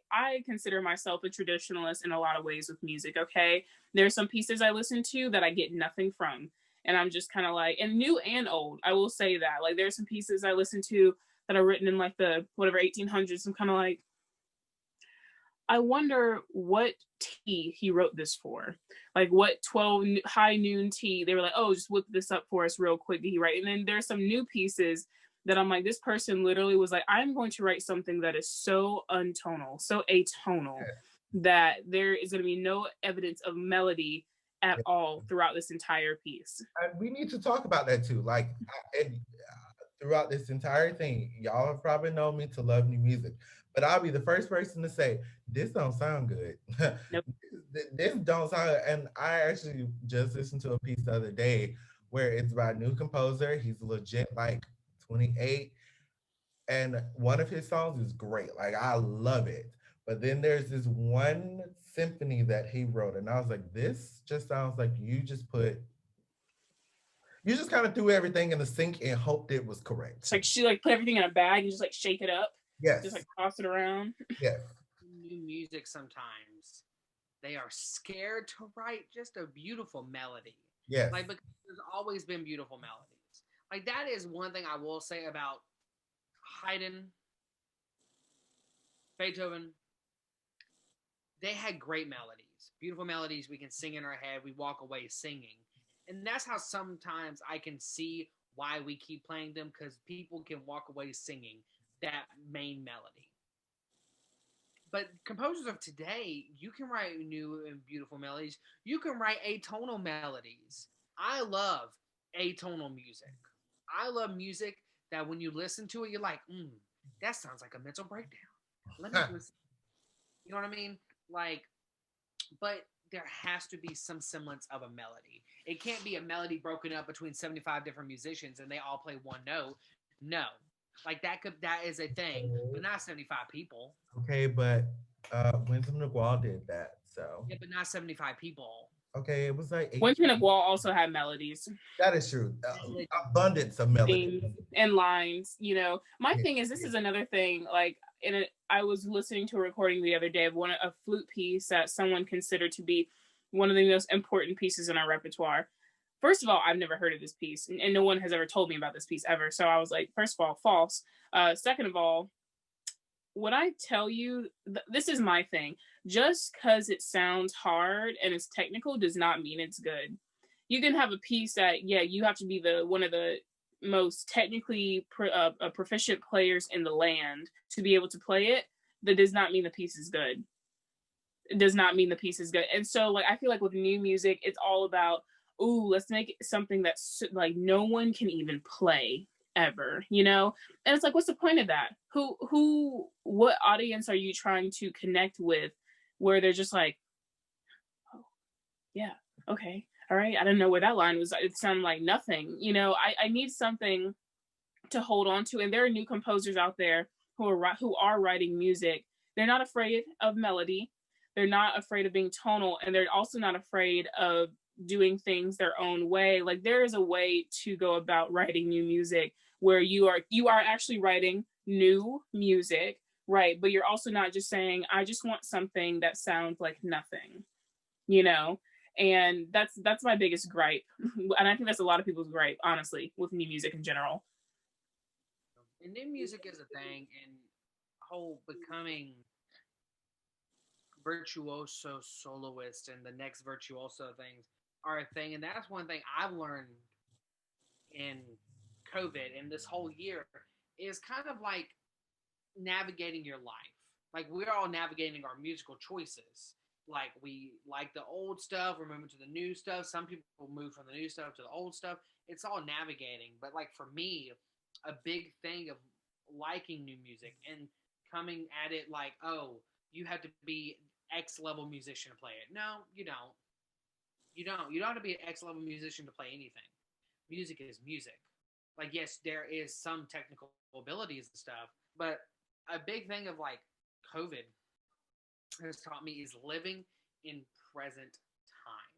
consider myself a traditionalist in a lot of ways with music. Okay, there's some pieces I listen to that I get nothing from, and I'm just kind of like, and new and old, I will say that, like, there's some pieces I listen to that are written in like the whatever 1800s. I'm kind of like, I wonder what tea he wrote this for. Like what 12 high noon tea. They were like, oh, just whip this up for us real quick. Did he write? And then there's some new pieces that I'm like, this person literally was like, I'm going to write something that is so untonal, so atonal, that there is going to be no evidence of melody at all throughout this entire piece. And we need to talk about that too. Like, throughout this entire thing, y'all have probably known me to love new music, but I'll be the first person to say this don't sound good. Nope. This don't sound good. And I actually just listened to a piece the other day where it's by a new composer. He's legit like 28, and one of his songs is great. Like I love it. But then there's this one symphony that he wrote, and I was like, this just sounds like you just kind of threw everything in the sink and hoped it was correct. It's like she like put everything in a bag and just like shake it up. Yes. Just like toss it around. Yes. New music sometimes they are scared to write just a beautiful melody. Yes. Like, because there's always been beautiful melodies. Like that is one thing I will say about Haydn, Beethoven. They had great melodies, beautiful melodies we can sing in our head. We walk away singing. And that's how sometimes I can see why we keep playing them, because people can walk away singing that main melody. But composers of today, you can write new and beautiful melodies. You can write atonal melodies. I love atonal music. I love music that when you listen to it, you're like, that sounds like a mental breakdown. Let me listen. You know what I mean? Like, but there has to be some semblance of a melody. It can't be a melody broken up between 75 different musicians and they all play one note. No. Like that is a thing, but not 75 people. Okay, but Winsome McGraw did that, so. Yeah, but not 75 people. Okay, it was like 8. Winsome McGraw also had melodies. That is true. Abundance of melodies. And lines, you know. My thing is, this is another thing, like, I was listening to a recording the other day of a flute piece that someone considered to be one of the most important pieces in our repertoire. First of all, I've never heard of this piece, and no one has ever told me about this piece ever. So I was like, first of all, false. Second of all, when I tell you, this is my thing. Just because it sounds hard and it's technical does not mean it's good. You can have a piece that, yeah, you have to be one of the most technically proficient players in the land to be able to play it. That does not mean the piece is good. It does not mean the piece is good. And so, like, I feel like with new music, it's all about, ooh, let's make it something that's like no one can even play ever, you know? And it's like, what's the point of that? What audience are you trying to connect with where they're just like, oh, yeah, okay, all right, I don't know where that line was. It sounded like nothing, you know? I need something to hold on to. And there are new composers out there who are writing music. They're not afraid of melody. They're not afraid of being tonal, and they're also not afraid of doing things their own way. Like, there is a way to go about writing new music where you are actually writing new music, right? But you're also not just saying, I just want something that sounds like nothing, you know? And that's my biggest gripe. And I think that's a lot of people's gripe, honestly, with new music in general. And new music is a thing, and whole becoming virtuoso soloist and the next virtuoso things are a thing. And that's one thing I've learned in COVID and this whole year is kind of like navigating your life. Like we're all navigating our musical choices. Like we like the old stuff, we're moving to the new stuff. Some people move from the new stuff to the old stuff. It's all navigating. But like for me, a big thing of liking new music and coming at it like, oh, you have to be X level musician to play it. No, you don't. You don't. You don't have to be an X level musician to play anything. Music is music. Like yes, there is some technical abilities and stuff, but a big thing of like COVID has taught me is living in present time.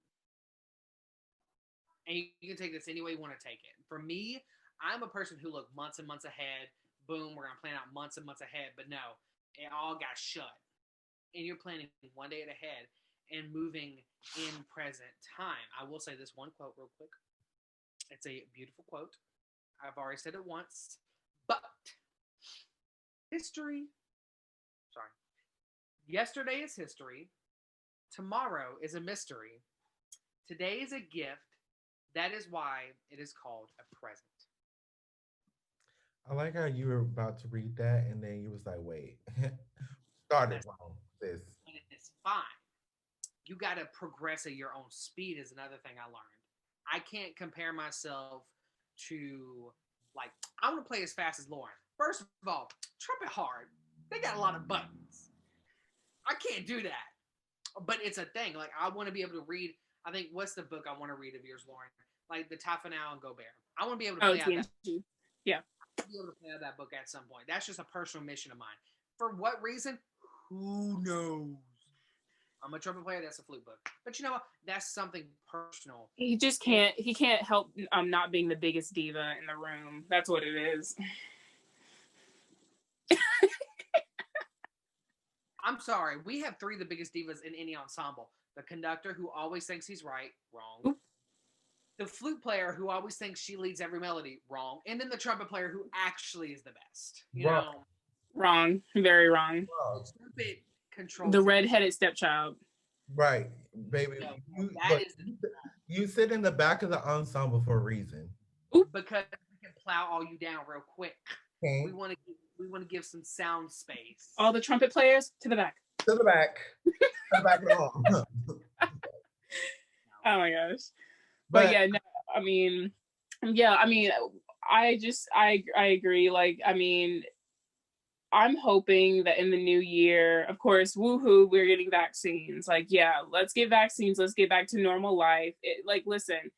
And you can take this any way you want to take it. For me, I'm a person who look months and months ahead. Boom, we're gonna plan out months and months ahead. But no, it all got shut. And you're planning one day ahead and moving in present time. I will say this one quote real quick. It's a beautiful quote. I've already said it once, but history, sorry, yesterday is history. Tomorrow is a mystery. Today is a gift. That is why it is called a present. I like how you were about to read that and then you was like, wait, And started that's wrong. This. and it's fine. You got to progress at your own speed is another thing I learned. I can't compare myself to like I want to play as fast as Lauren. First of all, trumpet hard. They got a lot of buttons. I can't do that. But it's a thing. Like I want to be able to read. I think what's the book I want to read of yours, Lauren? Like the Taffanel and Gobert. I want to be able to Oh, play out that. TNG. Yeah. Be able to play out that book at some point. That's just a personal mission of mine. For what reason? Who knows? I'm a trumpet player. That's a flute book. But you know what? That's something personal. He just And can't. He can't help not being the biggest diva in the room. That's what it is. I'm sorry. We have three of the biggest divas in any ensemble. The conductor who always thinks he's right, wrong. Oop. The flute player who always thinks she leads every melody, wrong. And then the trumpet player who actually is the best. You Wrong. know, Wrong. Very wrong. Wrong. trumpet controls The it. redheaded stepchild. Right, baby. No, You, that look, is the you sit in the back of the ensemble for a reason. because we can plow all you down real quick. Okay. We want to give some sound space. All the trumpet players to the back. To the back. To the back of the hall. Oh my gosh. But But yeah, no, I mean, yeah, I mean, I agree. Like, I mean, I'm hoping that in the new year, of course, woohoo, we're getting vaccines. Like, yeah, let's get vaccines. Let's get back to normal life. Like, listen,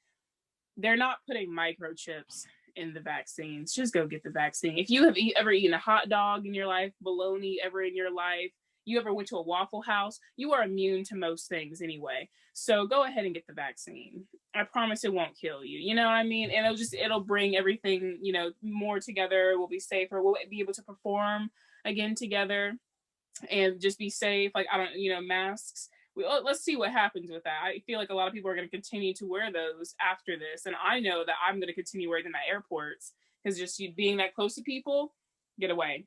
they're not putting microchips in the vaccines. Just go get the vaccine. If you have ever eaten a hot dog in your life, bologna ever in your life, you ever went to a Waffle House, you are immune to most things anyway. So go ahead and get the vaccine. I promise it won't kill you. You know what I mean? And it'll bring everything, more together. We'll be safer. We'll be able to perform again together and just be safe. Like, I don't, masks. Let's see what happens with that. I feel like a lot of people are going to continue to wear those after this. And I know that I'm going to continue wearing them at airports because just you being that close to people, get away.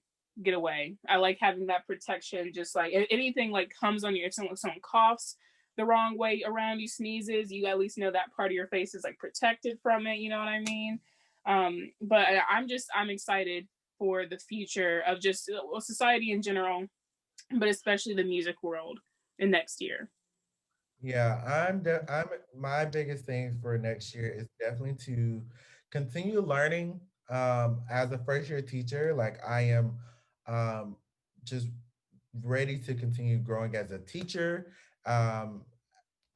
I like having that protection. Just like anything like comes on you, if someone coughs the wrong way around you, sneezes, you at least know that part of your face is like protected from it. You know what I mean? But I'm excited for the future of just society in general, but especially the music world in next year. yeah, I'm my biggest thing for next year is definitely to continue learning as a first year teacher. Like I am um just ready to continue growing as a teacher. Um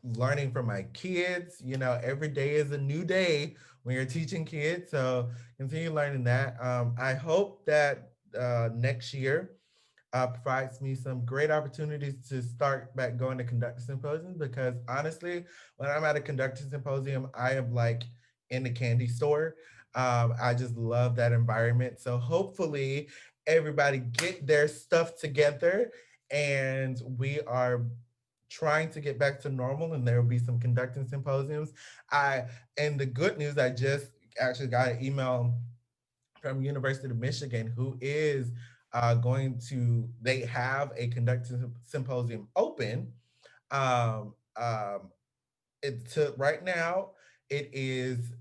Learning from my kids. Every day is a new day when you're teaching kids. So continue learning that. I hope that next year provides me some great opportunities to start back going to conductor symposiums because honestly, when I'm at a conductor symposium, I am like in the candy store. I just love that environment. So hopefully everybody get their stuff together and we are trying to get back to normal, and there will be some conducting symposiums. I and the good news, I just actually got an email from University of Michigan who is going to. They have a conducting symposium open. Um, um, right now it is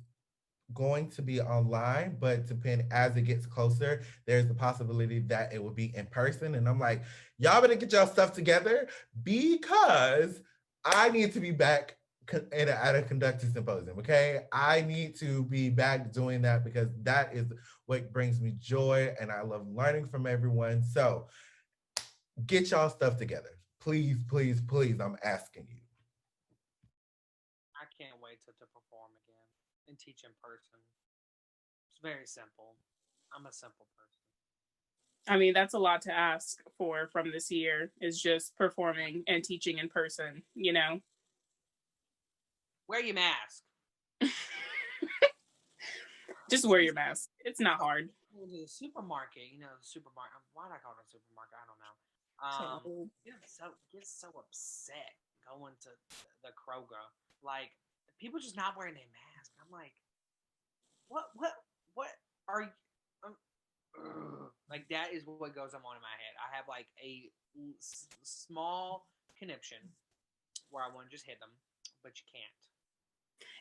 going to be online, but depend as it gets closer, there's the possibility that it will be in person. And I'm like, y'all better get y'all stuff together because I need to be back at a conducting symposium. Okay, I need to be back doing that because that is what brings me joy, and I love learning from everyone. So get y'all stuff together, please, please, please. I'm asking you. I can't wait to perform again and teach in person. It's very simple. I'm a simple person. I mean, that's a lot to ask for from this year is just performing and teaching in person, you know? Wear your mask. Just wear your mask. It's not hard. To the supermarket, the supermarket. Why did I call it a supermarket? I don't know. Get so upset going to the Kroger. Like people just not wearing their mask. I'm like, what are you? Like that is what goes on in my head. I have like a small conniption where I want to just hit them, but you can't.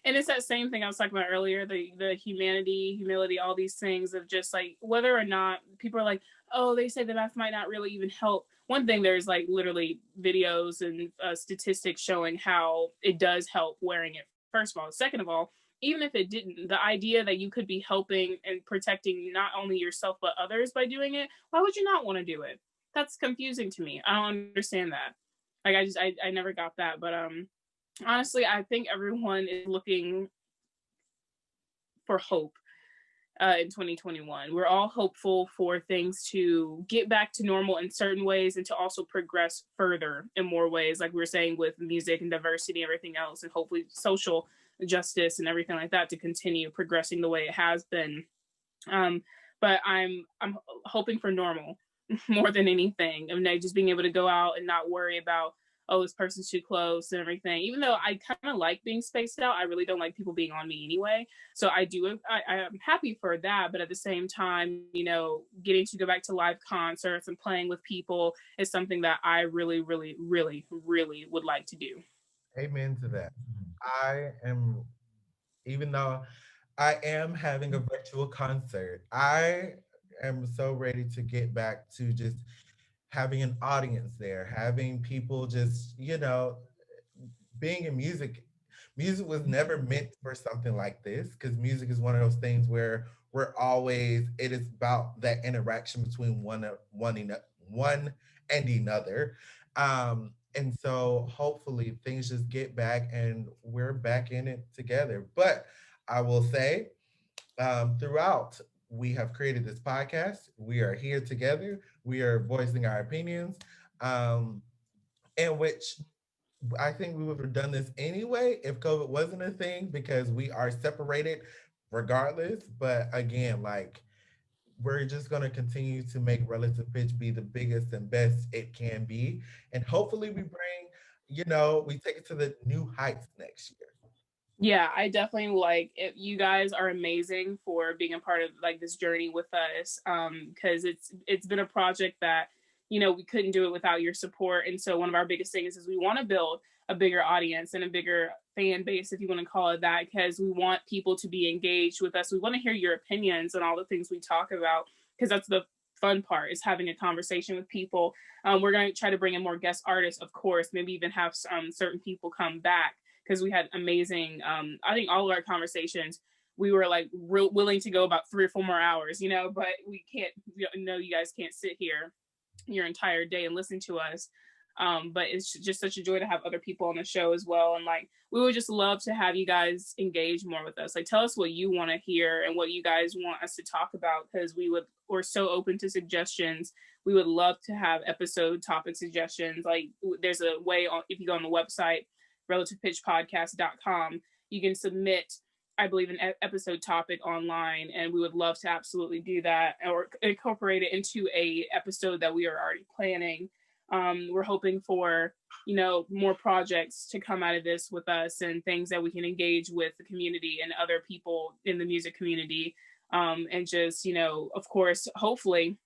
And it's that same thing I was talking about earlier, the humanity, humility, all these things of just like whether or not people are like, oh, they say the mask might not really even help. One thing, there's like literally videos and statistics showing how it does help wearing it. First of all, second of all, even if it didn't, the idea that you could be helping and protecting not only yourself but others by doing it, why would you not want to do it? That's confusing to me. I don't understand that. Like I never got that, but honestly, I think everyone is looking for hope in 2021. We're all hopeful for things to get back to normal in certain ways and to also progress further in more ways, like we were saying with music and diversity and everything else, and hopefully social justice and everything like that to continue progressing the way it has been. But I'm hoping for normal more than anything. I mean, just being able to go out and not worry about, oh, this person's too close and everything. Even though I kind of like being spaced out, I really don't like people being on me anyway. So I am happy for that. But at the same time, getting to go back to live concerts and playing with people is something that I really, really, really, really would like to do. Amen to that. I am, even though I am having a virtual concert, I am so ready to get back to just having an audience there, having people just, being in music. Music was never meant for something like this because music is one of those things where it is about that interaction between one and another. And so hopefully things just get back and we're back in it together. But I will say, throughout, we have created this podcast. We are here together. We are voicing our opinions, um, in which I think we would have done this anyway if COVID wasn't a thing because we are separated regardless. But again, like we're just going to continue to make Relative Pitch be the biggest and best it can be. And hopefully we bring, we take it to the new heights next year. Yeah, I definitely like it. You guys are amazing for being a part of like this journey with us. Because it's been a project that we couldn't do it without your support. And so one of our biggest things is we want to build a bigger audience and a bigger fan base, if you want to call it that, because we want people to be engaged with us. We want to hear your opinions on all the things we talk about, because that's the fun part is having a conversation with people. We're going to try to bring in more guest artists, of course, maybe even have some certain people come back because we had amazing, I think all of our conversations, we were like willing to go about 3 or 4 more hours, but we can't, you guys can't sit here your entire day and listen to us. But it's just such a joy to have other people on the show as well. And like, we would just love to have you guys engage more with us. Like, tell us what you want to hear and what you guys want us to talk about, because we're so open to suggestions. We would love to have episode topic suggestions. Like, there's a way if you go on the website, relativepitchpodcast.com, you can submit, I believe, an episode topic online, and we would love to absolutely do that or incorporate it into a episode that we are already planning. We're hoping for, more projects to come out of this with us, and things that we can engage with the community and other people in the music community. And just, of course, hopefully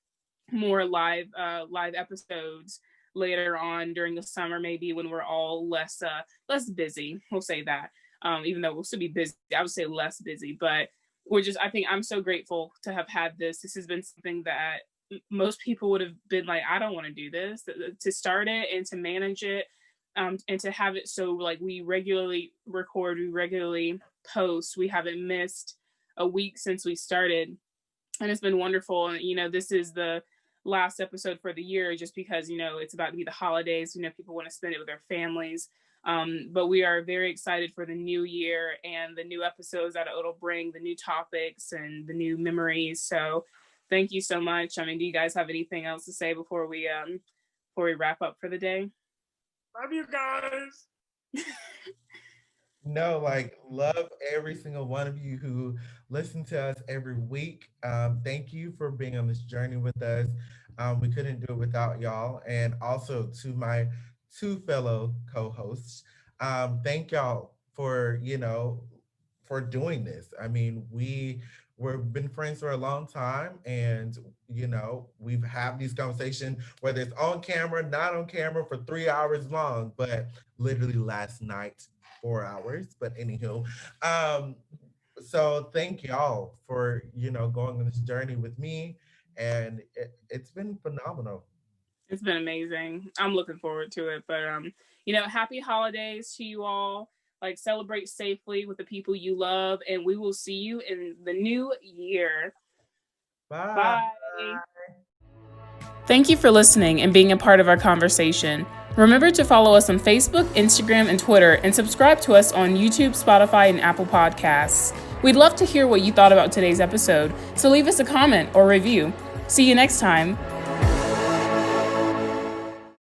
more live episodes later on during the summer, maybe when we're all less busy. We'll say that. Even though we'll still be busy, I would say less busy. But I think I'm so grateful to have had this. This has been something that most people would have been like, I don't want to do this. To start it and to manage it, and to have it so like we regularly record, we regularly post. We haven't missed a week since we started, and it's been wonderful. And this is the last episode for the year, just because it's about to be the holidays. People want to spend it with their families. But we are very excited for the new year and the new episodes that it'll bring, the new topics and the new memories. So thank you so much. I mean, do you guys have anything else to say before we wrap up for the day? Love you guys. No, like, love every single one of you who listen to us every week. Thank you for being on this journey with us. We couldn't do it without y'all. And also to my two fellow co-hosts, thank y'all for doing this. I mean, we've been friends for a long time, and we've had these conversations, whether it's on camera, not on camera, for 3 hours long, but literally last night 4 hours. But anywho, so thank y'all for going on this journey with me, and it's been phenomenal. It's been amazing. I'm looking forward to it. But happy holidays to you all. Like, celebrate safely with the people you love, and we will see you in the new year. Bye. Bye. Thank you for listening and being a part of our conversation. Remember to follow us on Facebook, Instagram, and Twitter, and subscribe to us on YouTube, Spotify, and Apple Podcasts. We'd love to hear what you thought about today's episode, so leave us a comment or review. See you next time.